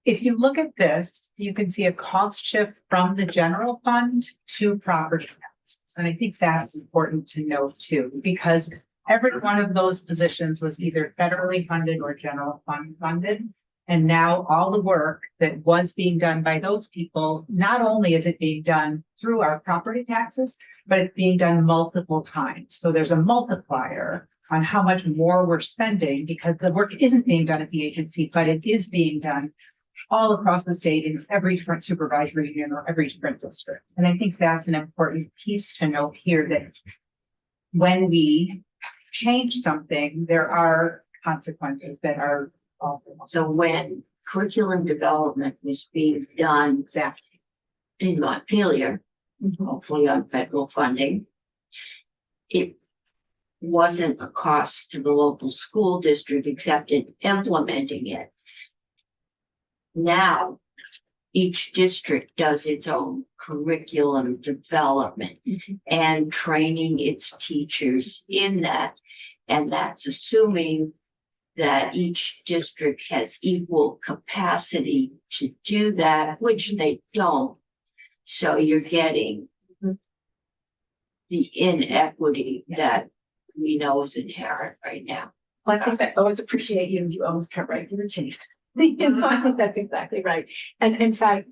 if you look at this, you can see a cost shift from the general fund to property taxes. And I think that's important to note too, because every one of those positions was either federally funded or general fund funded. And now all the work that was being done by those people, not only is it being done through our property taxes, but it's being done multiple times. So there's a multiplier on how much more we're spending because the work isn't being done at the agency, but it is being done all across the state in every different supervisory union or every different district. And I think that's an important piece to note here that when we change something, there are consequences that are also. so when curriculum development was being done Exactly. in Montpelier, hopefully on federal funding, it wasn't a cost to the local school district except in implementing it. Now, each district does its own curriculum development and training its teachers in that. And that's assuming that each district has equal capacity to do that, which they don't. So you're getting the inequity that we know is inherent right now. Well, I think I always appreciate you as you always cut right to the chase. I think that's exactly right. And in fact,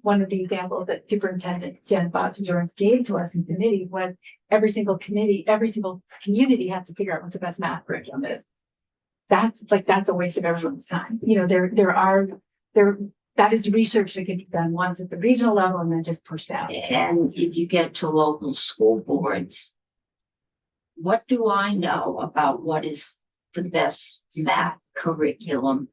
one of the examples that Superintendent Jen Foster-Jones gave to us in committee was every single community has to figure out what the best math curriculum is. That's a waste of everyone's time. That is research that can be done once at the regional level and then just pushed out. And if you get to local school boards, what do I know about what is the best math curriculum?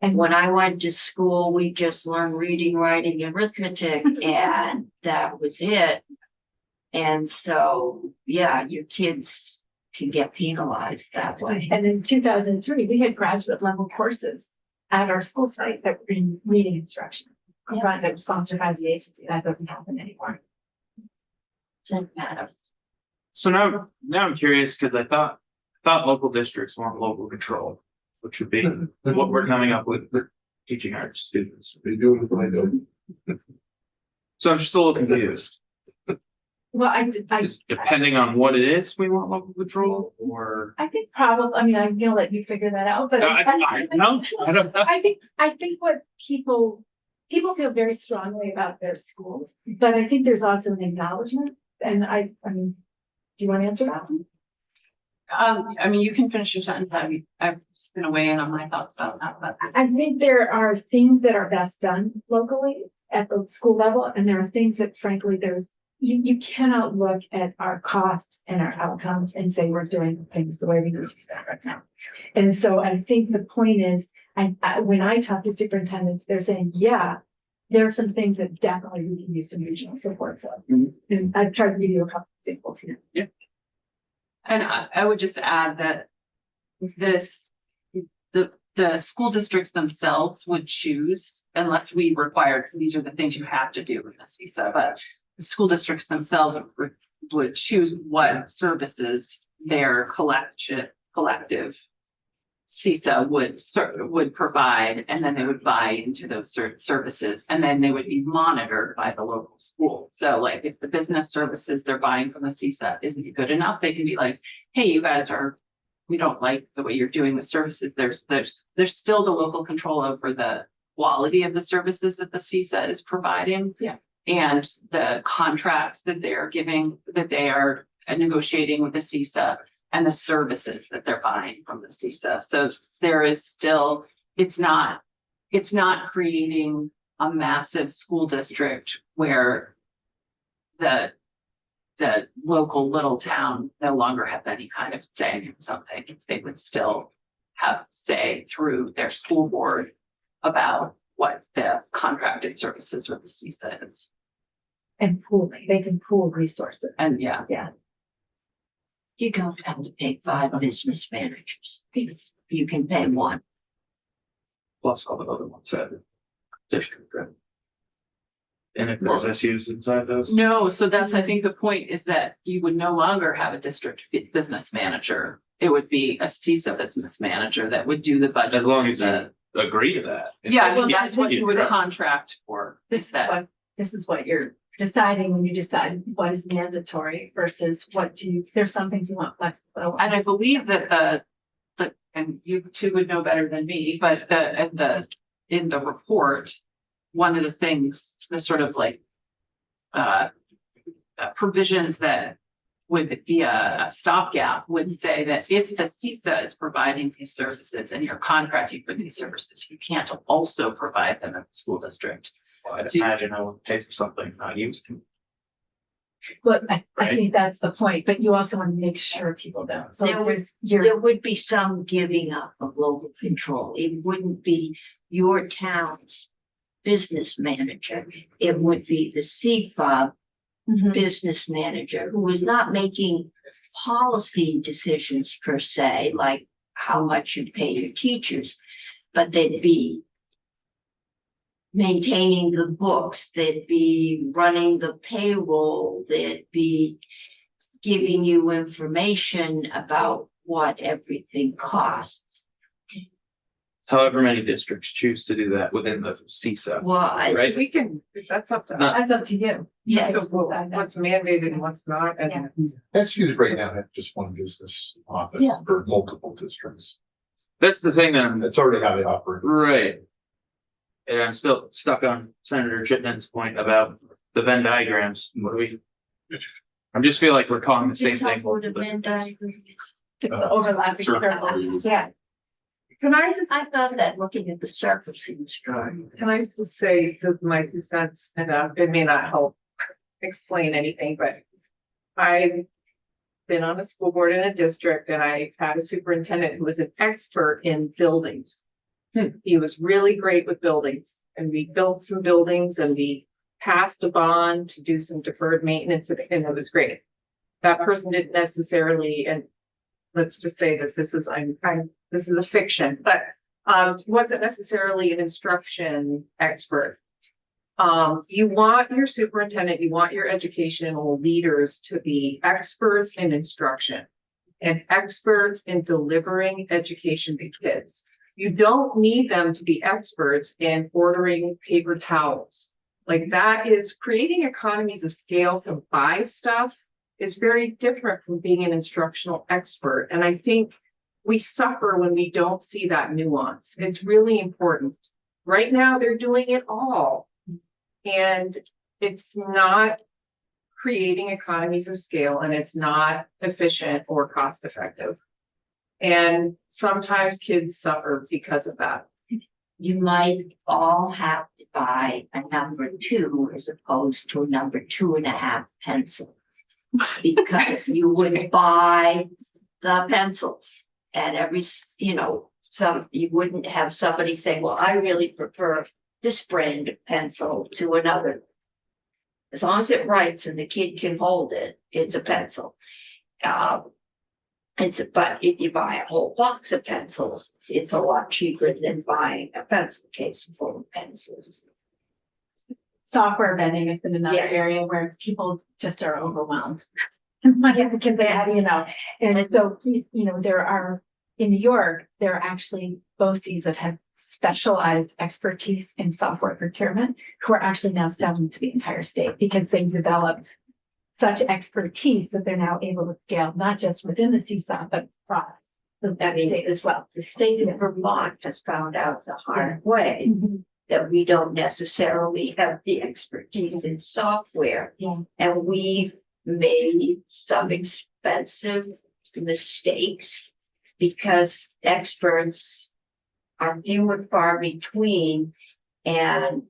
And when I went to school, we just learned reading, writing, and arithmetic, and that was it. And so, yeah, your kids can get penalized that way. And in 2003, we had graduate level courses at our school site that were in reading instruction. private sponsored by the agency. That doesn't happen anymore. Doesn't matter. So now I'm curious, because I thought local districts want local control, which would be what we're coming up with for teaching our students. They do it, I don't. So I'm just a little confused. Well, I Is depending on what it is, we want local control, or? think probably, I mean, I'm gonna let you figure that out, but. No, I don't know. I think what people feel very strongly about their schools, but I think there's also an acknowledgement, and I mean, do you want to answer that one? I mean, you can finish your sentence. I've just been away in on my thoughts about that, but. I think there are things that are best done locally at the school level, and there are things that frankly, you cannot look at our cost and our outcomes and say we're doing things the way we need to do right now. And so I think the point is, when I talk to superintendents, they're saying, yeah, there are some things that definitely we can use some regional support for. And I've tried to give you a couple examples here. And I would just add that the school districts themselves would choose, unless we required, these are the things you have to do with the CISA, but the school districts themselves would choose what services their collective CISA would provide, and then they would buy into those services, and then they would be monitored by the local school. So like if the business services they're buying from the CISA isn't good enough, they can be like, hey, you guys we don't like the way you're doing the services. There's still the local control over the quality of the services that the CISA is providing. Yeah. And the contracts that they are negotiating with the CISA, and the services that they're buying from the CISA. So there is still, it's not creating a massive school district where the local little town no longer have any kind of say in something. They would still have say through their school board about what the contracted services with the CISA is. And they can pool resources. And yeah. You don't have to pay 5 business managers. You can pay 1. Plus all the other ones that district, right? And if there's SUs inside those? No, so that's, I think the point is that you would no longer have a district business manager. It would be a CISA business manager that would do the budget. As long as you agree to that. Yeah, well, that's what you would contract for. This is what you're deciding when you decide what is mandatory versus there's some things you want flexible. And I believe that and you two would know better than me, but in the report, one of the things, the sort of like provisions that would be a stopgap would say that if the CISA is providing these services and you're contracting for these services, you can't also provide them at the school district. Well, I'd imagine I would pay for something not used. But I think that's the point, but you also want to make sure people don't. So There would be some giving up of local control. It wouldn't be your town's business manager. It would be the CFOB business manager who was not making policy decisions per se, like how much you pay your teachers, but they'd be maintaining the books, they'd be running the payroll, they'd be giving you information about what everything costs. However many districts choose to do that within the CISA. Well, Right. We can, that's up to us. That's up to you. yes, What's mandated and what's not, and SU's right now have just one business office Yeah. for multiple districts. That's the thing that I'm, That's already how they operate. right. And I'm still stuck on Senator Chittenden's point about the Venn diagrams. I just feel like we're calling the same thing. The overlapping circles. Yeah. can I just, I thought that looking at the circles he was drawing. can I just say my 2 cents, and it may not help explain anything, but I've been on a school board in a district and I had a superintendent who was an expert in buildings. He was really great with buildings, and we built some buildings and we passed a bond to do some deferred maintenance, and it was great. That person didn't necessarily, and let's just say that this is a fiction, but wasn't necessarily an instruction expert. You want your superintendent, you want your educational leaders to be experts in instruction and experts in delivering education to kids. You don't need them to be experts in ordering paper towels. Like that is creating economies of scale to buy stuff is very different from being an instructional expert. And I think we suffer when we don't see that nuance. It's really important. Right now, they're doing it all. And it's not creating economies of scale and it's not efficient or cost effective. And sometimes kids suffer because of that. You might all have to buy a number 2 as opposed to a number 2.5 pencil. Because you would buy the pencils and you wouldn't have somebody say, well, I really prefer this brand of pencil to another. As long as it writes and the kid can hold it, it's a pencil. But if you buy a whole box of pencils, it's a lot cheaper than buying a pencil case full of pencils. Software vending has been another Yeah. area where people just are overwhelmed. Because they have, and so, there are, in New York, there are actually BOCES that have specialized expertise in software procurement who are actually now selling to the entire state because they've developed such expertise that they're now able to scale, not just within the CSAP, but across the state as well. The state of Vermont has found out the hard way that we don't necessarily have the expertise in software. Yeah. And we've made some expensive mistakes because experts are few and far between. And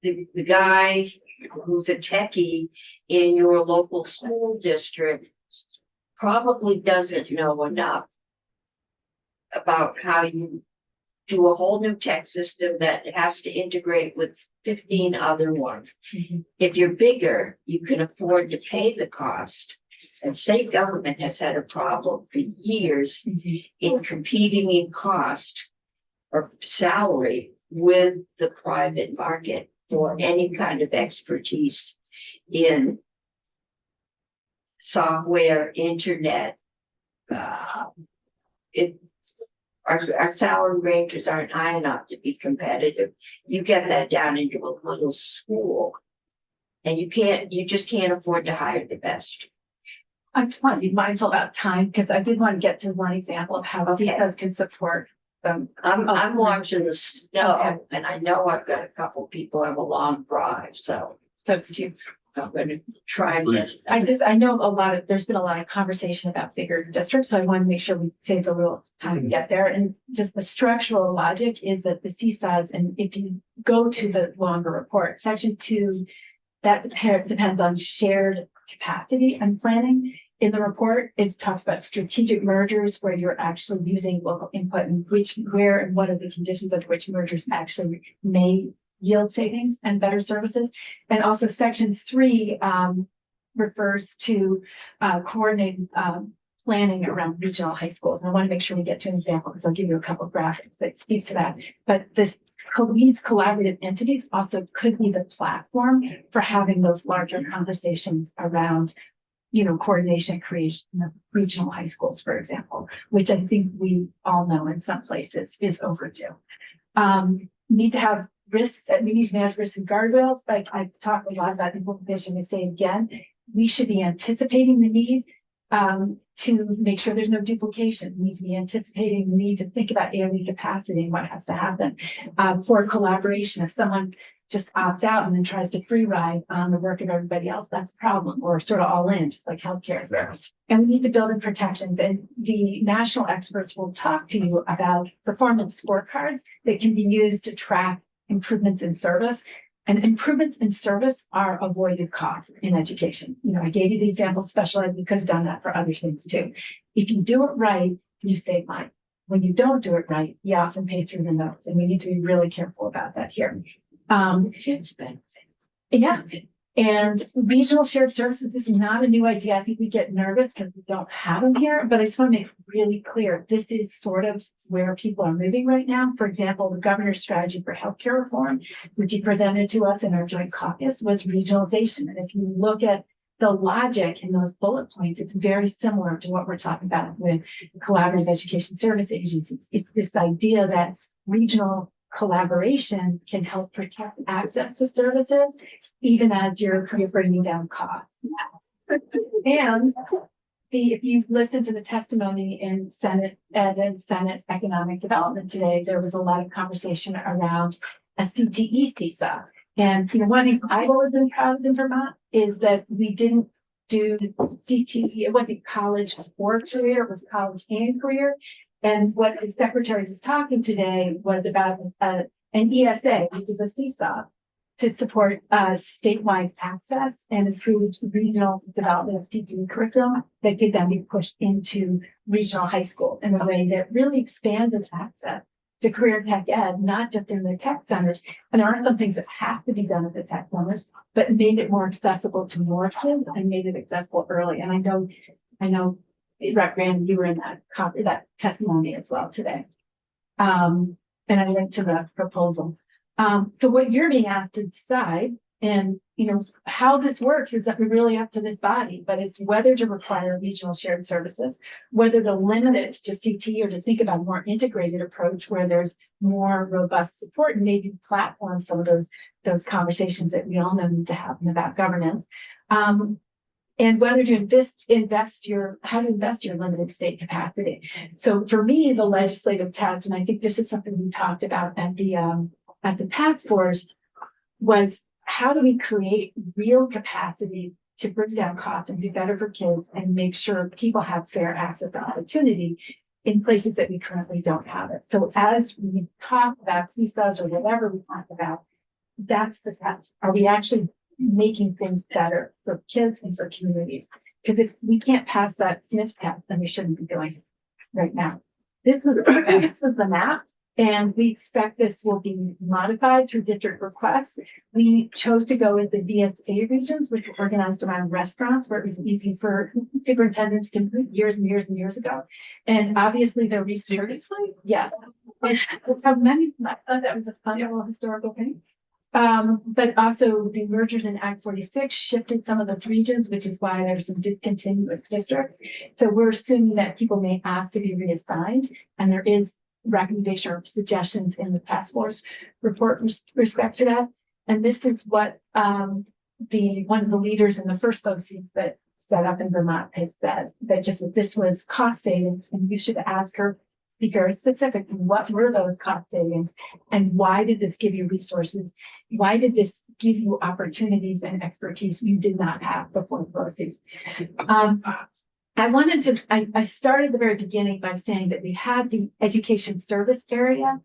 the guy who's a techie in your local school district probably doesn't know enough about how you do a whole new tech system that has to integrate with 15 other ones. If you're bigger, you can afford to pay the cost. And state government has had a problem for years in competing in cost or salary with the private market for any kind of expertise in software, internet. Our salary ranges aren't high enough to be competitive. You get that down into a little school and you just can't afford to hire the best. I just want to be mindful about time because I did want to get to one example of how Okay. CSAs can support them. I'm watching the snow and I know I've got a couple people have a long drive, so So I'm gonna try and get. I know there's been a lot of conversation about bigger districts, so I want to make sure we saved a little time to get there. And just the structural logic is that the CSAs, and if you go to the longer report, section 2, that depends on shared capacity and planning. In the report, it talks about strategic mergers where you're actually using local input and where and what are the conditions under which mergers actually may yield savings and better services. And also section 3 refers to coordinated planning around regional high schools. And I want to make sure we get to an example because I'll give you a couple of graphics that speak to that. But these collaborative entities also could be the platform for having those larger conversations around, coordination creation of regional high schools, for example, which I think we all know in some places is overdue. Need to have risks, we need to manage risks and guardrails. Like I talked a lot about implementation, I say again, we should be anticipating the need to make sure there's no duplication. We need to be anticipating the need to think about AOE capacity and what has to happen for collaboration. If someone just opts out and then tries to free ride on the work of everybody else, that's a problem, or sort of all in, just like healthcare. And we need to build in protections. And the national experts will talk to you about performance scorecards that can be used to track improvements in service. And improvements in service are avoided costs in education. I gave you the example of special ed. We could have done that for other things too. If you do it right, you save money. When you don't do it right, you often pay through the nose. And we need to be really careful about that here. Kids benefit. Yeah. And regional shared services, this is not a new idea. I think we get nervous because we don't have them here, but I just want to make it really clear. This is sort of where people are moving right now. For example, the governor's strategy for healthcare reform, which he presented to us in our joint caucus, was regionalization. And if you look at the logic in those bullet points, it's very similar to what we're talking about with collaborative education service agencies. It's this idea that regional collaboration can help protect access to services, even as you're bringing down costs. And if you listen to the testimony in Senate Ed and Senate Economic Development today, there was a lot of conversation around a CTE CISA. And one of these I've always been proud in Vermont is that we didn't do CTE. It wasn't college or career, it was college and career. And what the secretary was talking today was about an ESA, which is a CISA, to support statewide access and improved regional development of CTE curriculum that could then be pushed into regional high schools in a way that really expanded access to career tech ed, not just in the tech centers. And there are some things that have to be done at the tech centers, but made it more accessible to more kids and made it accessible early. And I know, Rep. Brand, you were in that testimony as well today. And I linked to the proposal. So what you're being asked to decide, and how this works is that we're really up to this body, but it's whether to require regional shared services, whether to limit it to CT or to think about a more integrated approach where there's more robust support and maybe platform some of those conversations that we all know need to happen about governance. And whether to invest your limited state capacity. So for me, the legislative test, and I think this is something we talked about at the task force, was how do we create real capacity to bring down costs and be better for kids and make sure people have fair access to opportunity in places that we currently don't have it. So as we talk about CSAs or whatever we talk about, that's the test. Are we actually making things better for kids and for communities? Because if we can't pass that sniff test, then we shouldn't be doing it right now. This was the map, and we expect this will be modified through district requests. We chose to go with the VSA regions, which were organized around restaurants, where it was easy for superintendents to move years and years and years ago. And obviously they're seriously, yes. That's how many, I thought that was a fun little historical thing. But also the mergers in Act 46 shifted some of those regions, which is why there's some discontinuous districts. So we're assuming that people may ask to be reassigned, and there is recommendation or suggestions in the task force report with respect to that. And this is what one of the leaders in the first BOCES that set up in Vermont has said, that just that this was cost savings, and you should ask her, be very specific. What were those cost savings, and why did this give you resources? Why did this give you opportunities and expertise you did not have before the BOCES? I started at the very beginning by saying that we had the education service area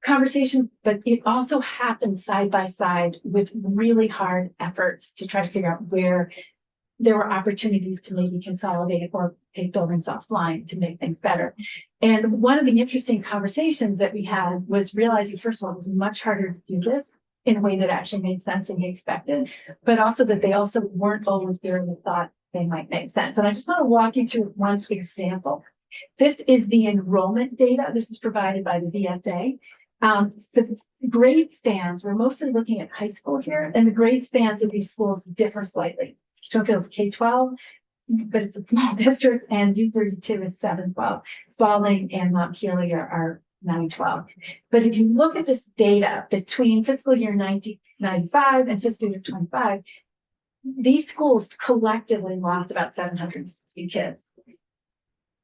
conversation, but it also happened side by side with really hard efforts to try to figure out where there were opportunities to maybe consolidate or take buildings offline to make things better. And one of the interesting conversations that we had was realizing, first of all, it was much harder to do this in a way that actually made sense than we expected, but also that they also weren't always where we thought they might make sense. And I just want to walk you through one example. This is the enrollment data. This is provided by the VSA. The grade spans, we're mostly looking at high school here, and the grade spans of these schools differ slightly. Stonefield K-12, but it's a small district, and U32 is 7-12. Spalding and Montpelier are 9-12. But if you look at this data between fiscal year 1995 and fiscal year 25, these schools collectively lost about 760 kids.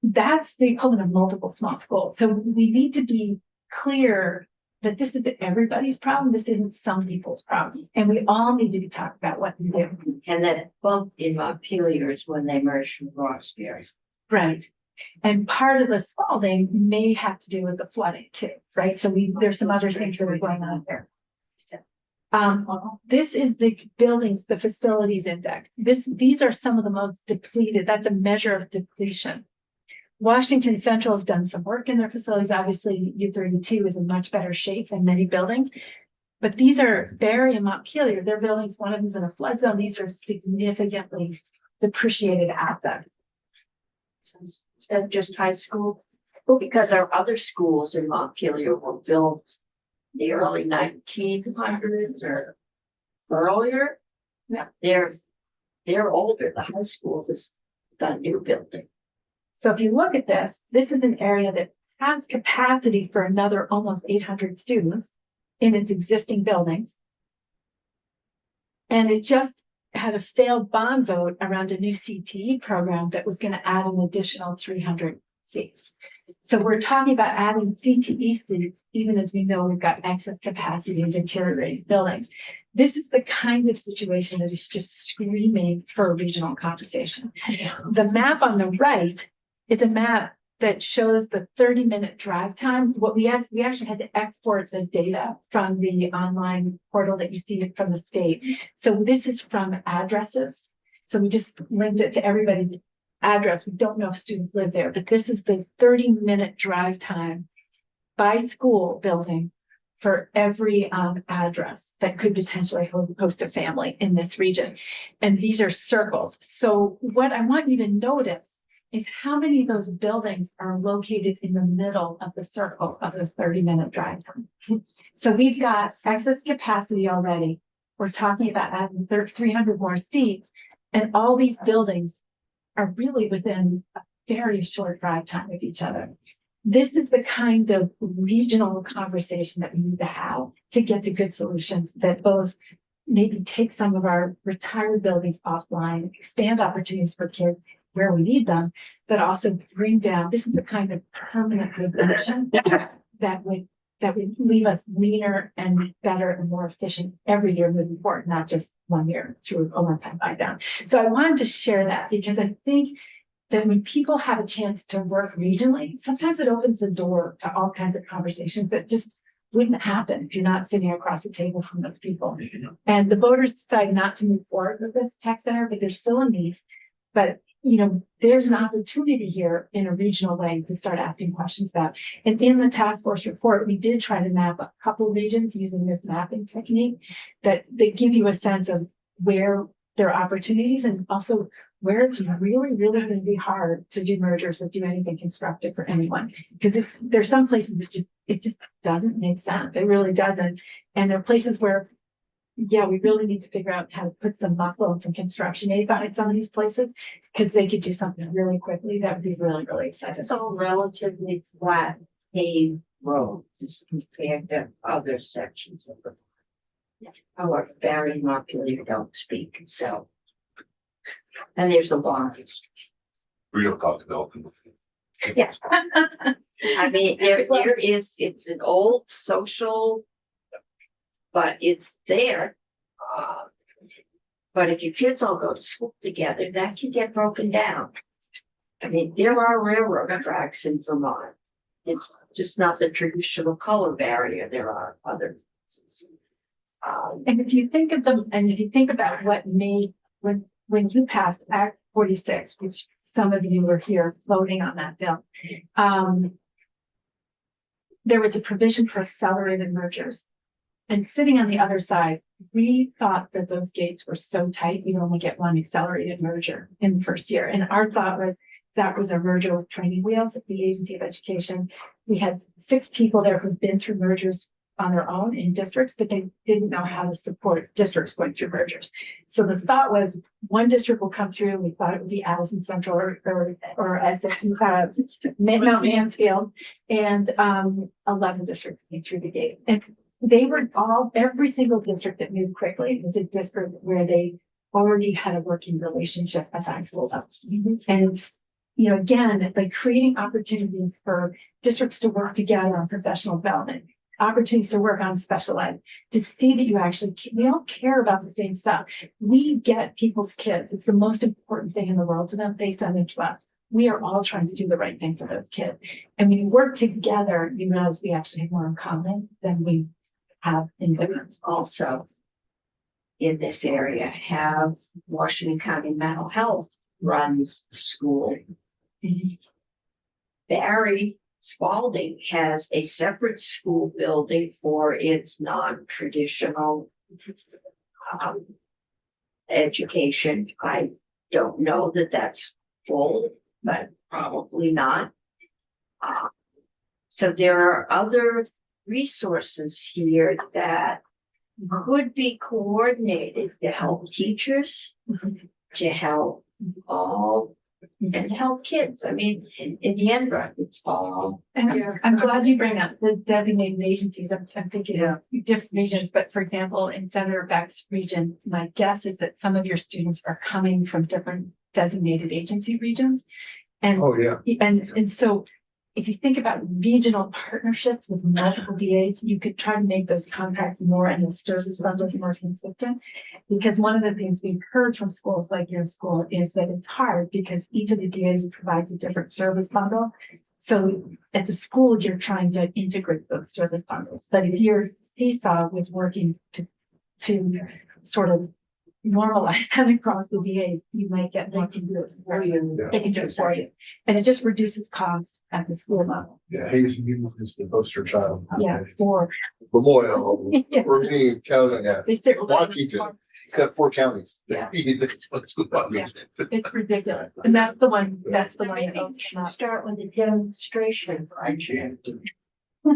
That's the equivalent of multiple small schools. So we need to be clear that this is everybody's problem. This isn't some people's problem. And we all need to be talking about what we do. And that bump in Montpelier is when they merged from Roxbury. Right. And part of the Spalding may have to do with the flooding too, right? So there's some other things that are going on there. This is the buildings, the facilities index. These are some of the most depleted. That's a measure of depletion. Washington Central has done some work in their facilities. Obviously, U32 is in much better shape than many buildings. But these are Barry and Montpelier, their buildings, one of them's in a flood zone. These are significantly depreciated assets. Instead of just high school, because our other schools in Montpelier were built the early 1900s or earlier. Yeah. They're older. The high school is the new building. So if you look at this is an area that has capacity for another almost 800 students in its existing buildings. And it just had a failed bond vote around a new CTE program that was going to add an additional 300 seats. So we're talking about adding CTE seats, even as we know we've got excess capacity in deteriorating buildings. This is the kind of situation that is just screaming for a regional conversation. The map on the right is a map that shows the 30-minute drive time. What we actually had to export the data from the online portal that you see from the state. So this is from addresses. So we just linked it to everybody's address. We don't know if students live there, but this is the 30-minute drive time by school building for every address that could potentially host a family in this region. And these are circles. So what I want you to notice is how many of those buildings are located in the middle of the circle of the 30-minute drive time. So we've got excess capacity already. We're talking about adding 300 more seats, and all these buildings are really within a very short drive time of each other. This is the kind of regional conversation that we need to have to get to good solutions that both maybe take some of our retired buildings offline, expand opportunities for kids where we need them, but also bring down, this is the kind of permanent reduction that would leave us leaner and better and more efficient every year moving forward, not just 1 year through a one-time buy down. So I wanted to share that because I think that when people have a chance to work regionally, sometimes it opens the door to all kinds of conversations that just wouldn't happen if you're not sitting across the table from those people. And the voters decided not to move forward with this tech center, but there's still a need. But there's an opportunity here in a regional way to start asking questions about. And in the task force report, we did try to map a couple of regions using this mapping technique that they give you a sense of where there are opportunities and also where it's really, really going to be hard to do mergers or do anything constructive for anyone. Because if there's some places it just doesn't make sense. It really doesn't. And there are places where, yeah, we really need to figure out how to put some muscle and some construction aid behind some of these places because they could do something really quickly. That would be really, really exciting. It's all relatively flat paved roads compared to other sections of the. However, Barry and Montpelier don't speak, so. And there's a long history. We don't talk about them. Yes. I mean, there is, it's an old social, but it's there. But if your kids all go to school together, that can get broken down. I mean, there are railroad tracks in Vermont. It's just not the traditional color barrier. There are other. And if you think of them, and if you think about what made when you passed Act 46, which some of you were here voting on that bill, there was a provision for accelerated mergers. And sitting on the other side, we thought that those gates were so tight, you'd only get one accelerated merger in the first year. And our thought was that was a merger with Training Wheels at the Agency of Education. We had 6 people there who'd been through mergers on their own in districts, but they didn't know how to support districts going through mergers. So the thought was one district will come through. We thought it would be Addison Central or Essex, Mount Mansfield, and 11 districts came through the gate. And they were every single district that moved quickly was a district where they already had a working relationship at high school level. And again, like creating opportunities for districts to work together on professional development, opportunities to work on special ed, to see that we all care about the same stuff. We get people's kids. It's the most important thing in the world to them. They send them to us. We are all trying to do the right thing for those kids. And when you work together, you realize we actually have more in common than we have in difference. Also, in this area, have Washington County Mental Health runs school. Barry Spalding has a separate school building for its non-traditional um, education. I don't know that that's full, but probably not. So there are other resources here that could be coordinated to help teachers, to help all, and to help kids. I mean, in the end run, it's all. And I'm glad you bring up the designated agencies. I'm thinking of different regions, but for example, in Senator Beck's region, my guess is that some of your students are coming from different designated agency regions. And, Oh, yeah. and so if you think about regional partnerships with multiple DAs, you could try to make those contracts more and those service levels more consistent. Because one of the things we've heard from schools like your school is that it's hard because each of the DAs provides a different service bundle. So at the school, you're trying to integrate those service bundles. But if your seesaw was working to sort of normalize that across the DAs, you might get more consistent for you. Yeah. They can do it for you. And it just reduces cost at the school level. Yeah, Hayes Newton is the poster child. Yeah, for. Lemoyle, Yeah. or being county, yeah. They sit. Washington, it's got 4 counties. Yeah. It's ridiculous. And that's the one, that's the one. Maybe that we goes should up. start with a demonstration project. All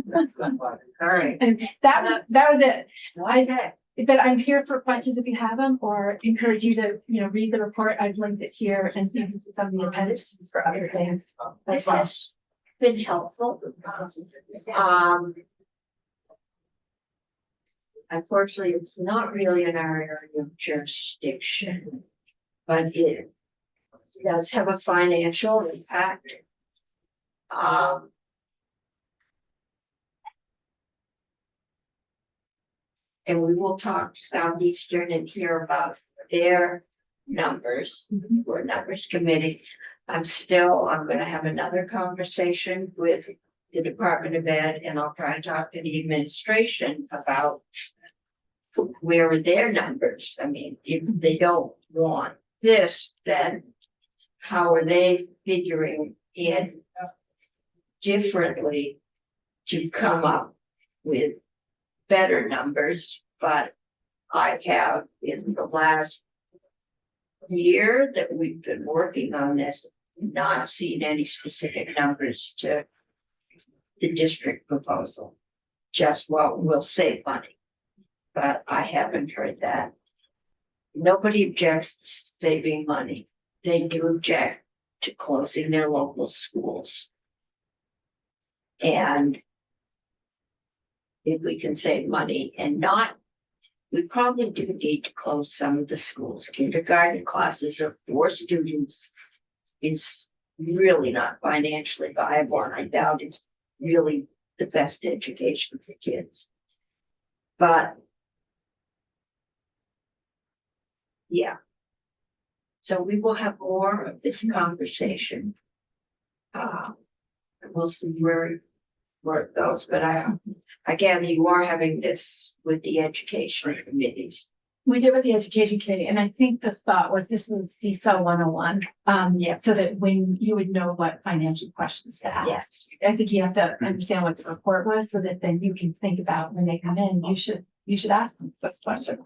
right. And that was it. Why that? But I'm here for questions if you have them, or encourage you to, read the report. I've linked it here and see some of the appendices for other things. This has been helpful. Unfortunately, it's not really in our area of jurisdiction, but it does have a financial impact. And we will talk to Southeastern and hear about their numbers. We're a numbers committee. I'm gonna have another conversation with the Department of Ed, and I'll try to talk to the administration about where are their numbers. I mean, if they don't want this, then how are they figuring in differently to come up with better numbers? But I have, in the last year that we've been working on this, not seen any specific numbers to the district proposal. Just, well, we'll save money. But I haven't heard that. Nobody objects to saving money. They do object to closing their local schools. And if we can save money and not, we probably do need to close some of the schools. Kindergarten classes of 4 students is really not financially viable, and I doubt it's really the best education for kids. But yeah. So we will have more of this conversation. We'll see where it goes, but again, you are having this with the education committees. We did with the education committee, and I think the thought was this was CISA 101. Yeah. So that when you would know what financial questions to ask. Yes. I think you have to understand what the report was, so that then you can think about when they come in, you should ask them those questions.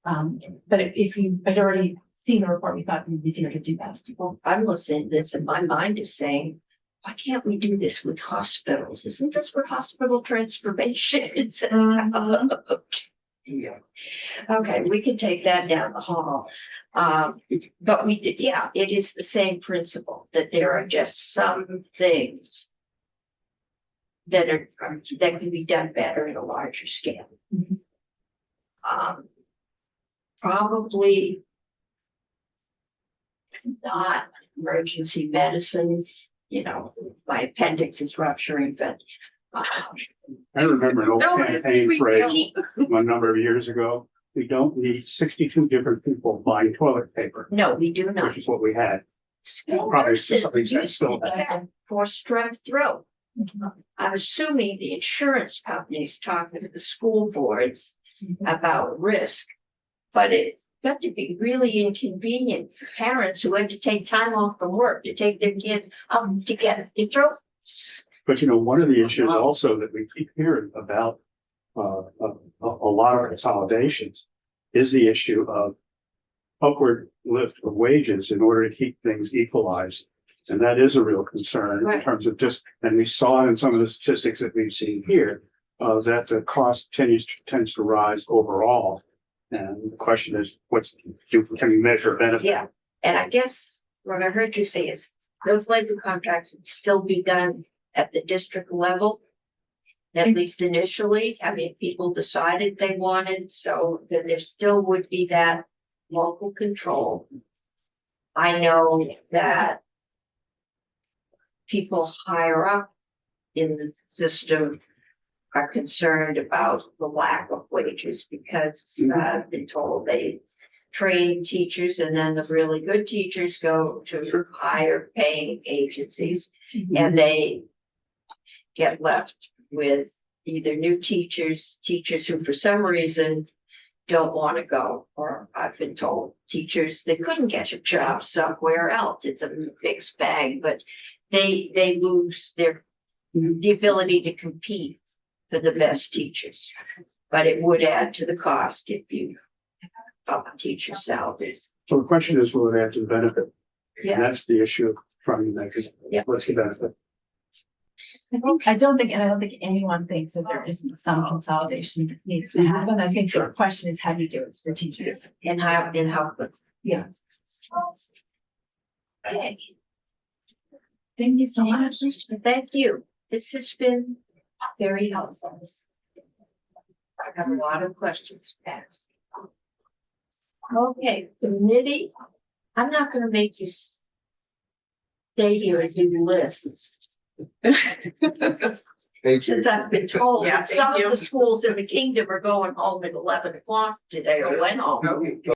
But if you had already seen the report, we thought it would be easier to do that. Well, I'm listening to this and my mind is saying, why can't we do this with hospitals? Isn't this what hospital transformation is? Yeah. Okay, we can take that down the hall. But we did, yeah, it is the same principle that there are just some things that can be done better at a larger scale. Probably not emergency medicine, my appendix is rupturing, but I remember an old No, campaign we phrase don't. a number of years ago. We don't need 62 different people buying toilet paper, no, we do not. which is what we had. School Probably nurses something that's use still- that for strep throat. I'm assuming the insurance companies talking to the school boards about risk. But it got to be really inconvenient for parents who had to take time off from work to take their kid to get their throat But you know, one of the issues also that we keep hearing about, a lot of consolidations is the issue of upward lift of wages in order to keep things equalized. And that is a real concern in Right. terms of just, and we saw it in some of the statistics that we've seen here, that the cost tends to rise overall. And the question is, can we measure benefit? Yeah, and I guess what I heard you say is those labor contracts would still be done at the district level. At least initially, I mean, people decided they wanted, so then there still would be that local control. I know that people higher up in the system are concerned about the lack of wages because I've been told they train teachers and then the really good teachers go to higher paying agencies and they get left with either new teachers who for some reason don't want to go, or I've been told teachers that couldn't get a job somewhere else. It's a mixed bag, but they lose the ability to compete for the best teachers. But it would add to the cost if you up teacher salaries. So the question is, will it add to the benefit? And Yeah, that's the issue of trying to measure. Yeah. What's the benefit? I don't think anyone thinks that there isn't some consolidation that needs to happen. I think the question is, how do you do it strategically? and how Yeah. okay. Thank you so much. Thank you. This has been very helpful. I have a lot of questions to ask. Okay, committee, I'm not gonna make you stay here and do lists. Thank you. Since I've been told Yeah, that some thank of the schools in the kingdom are going home at 11 o'clock today or went home.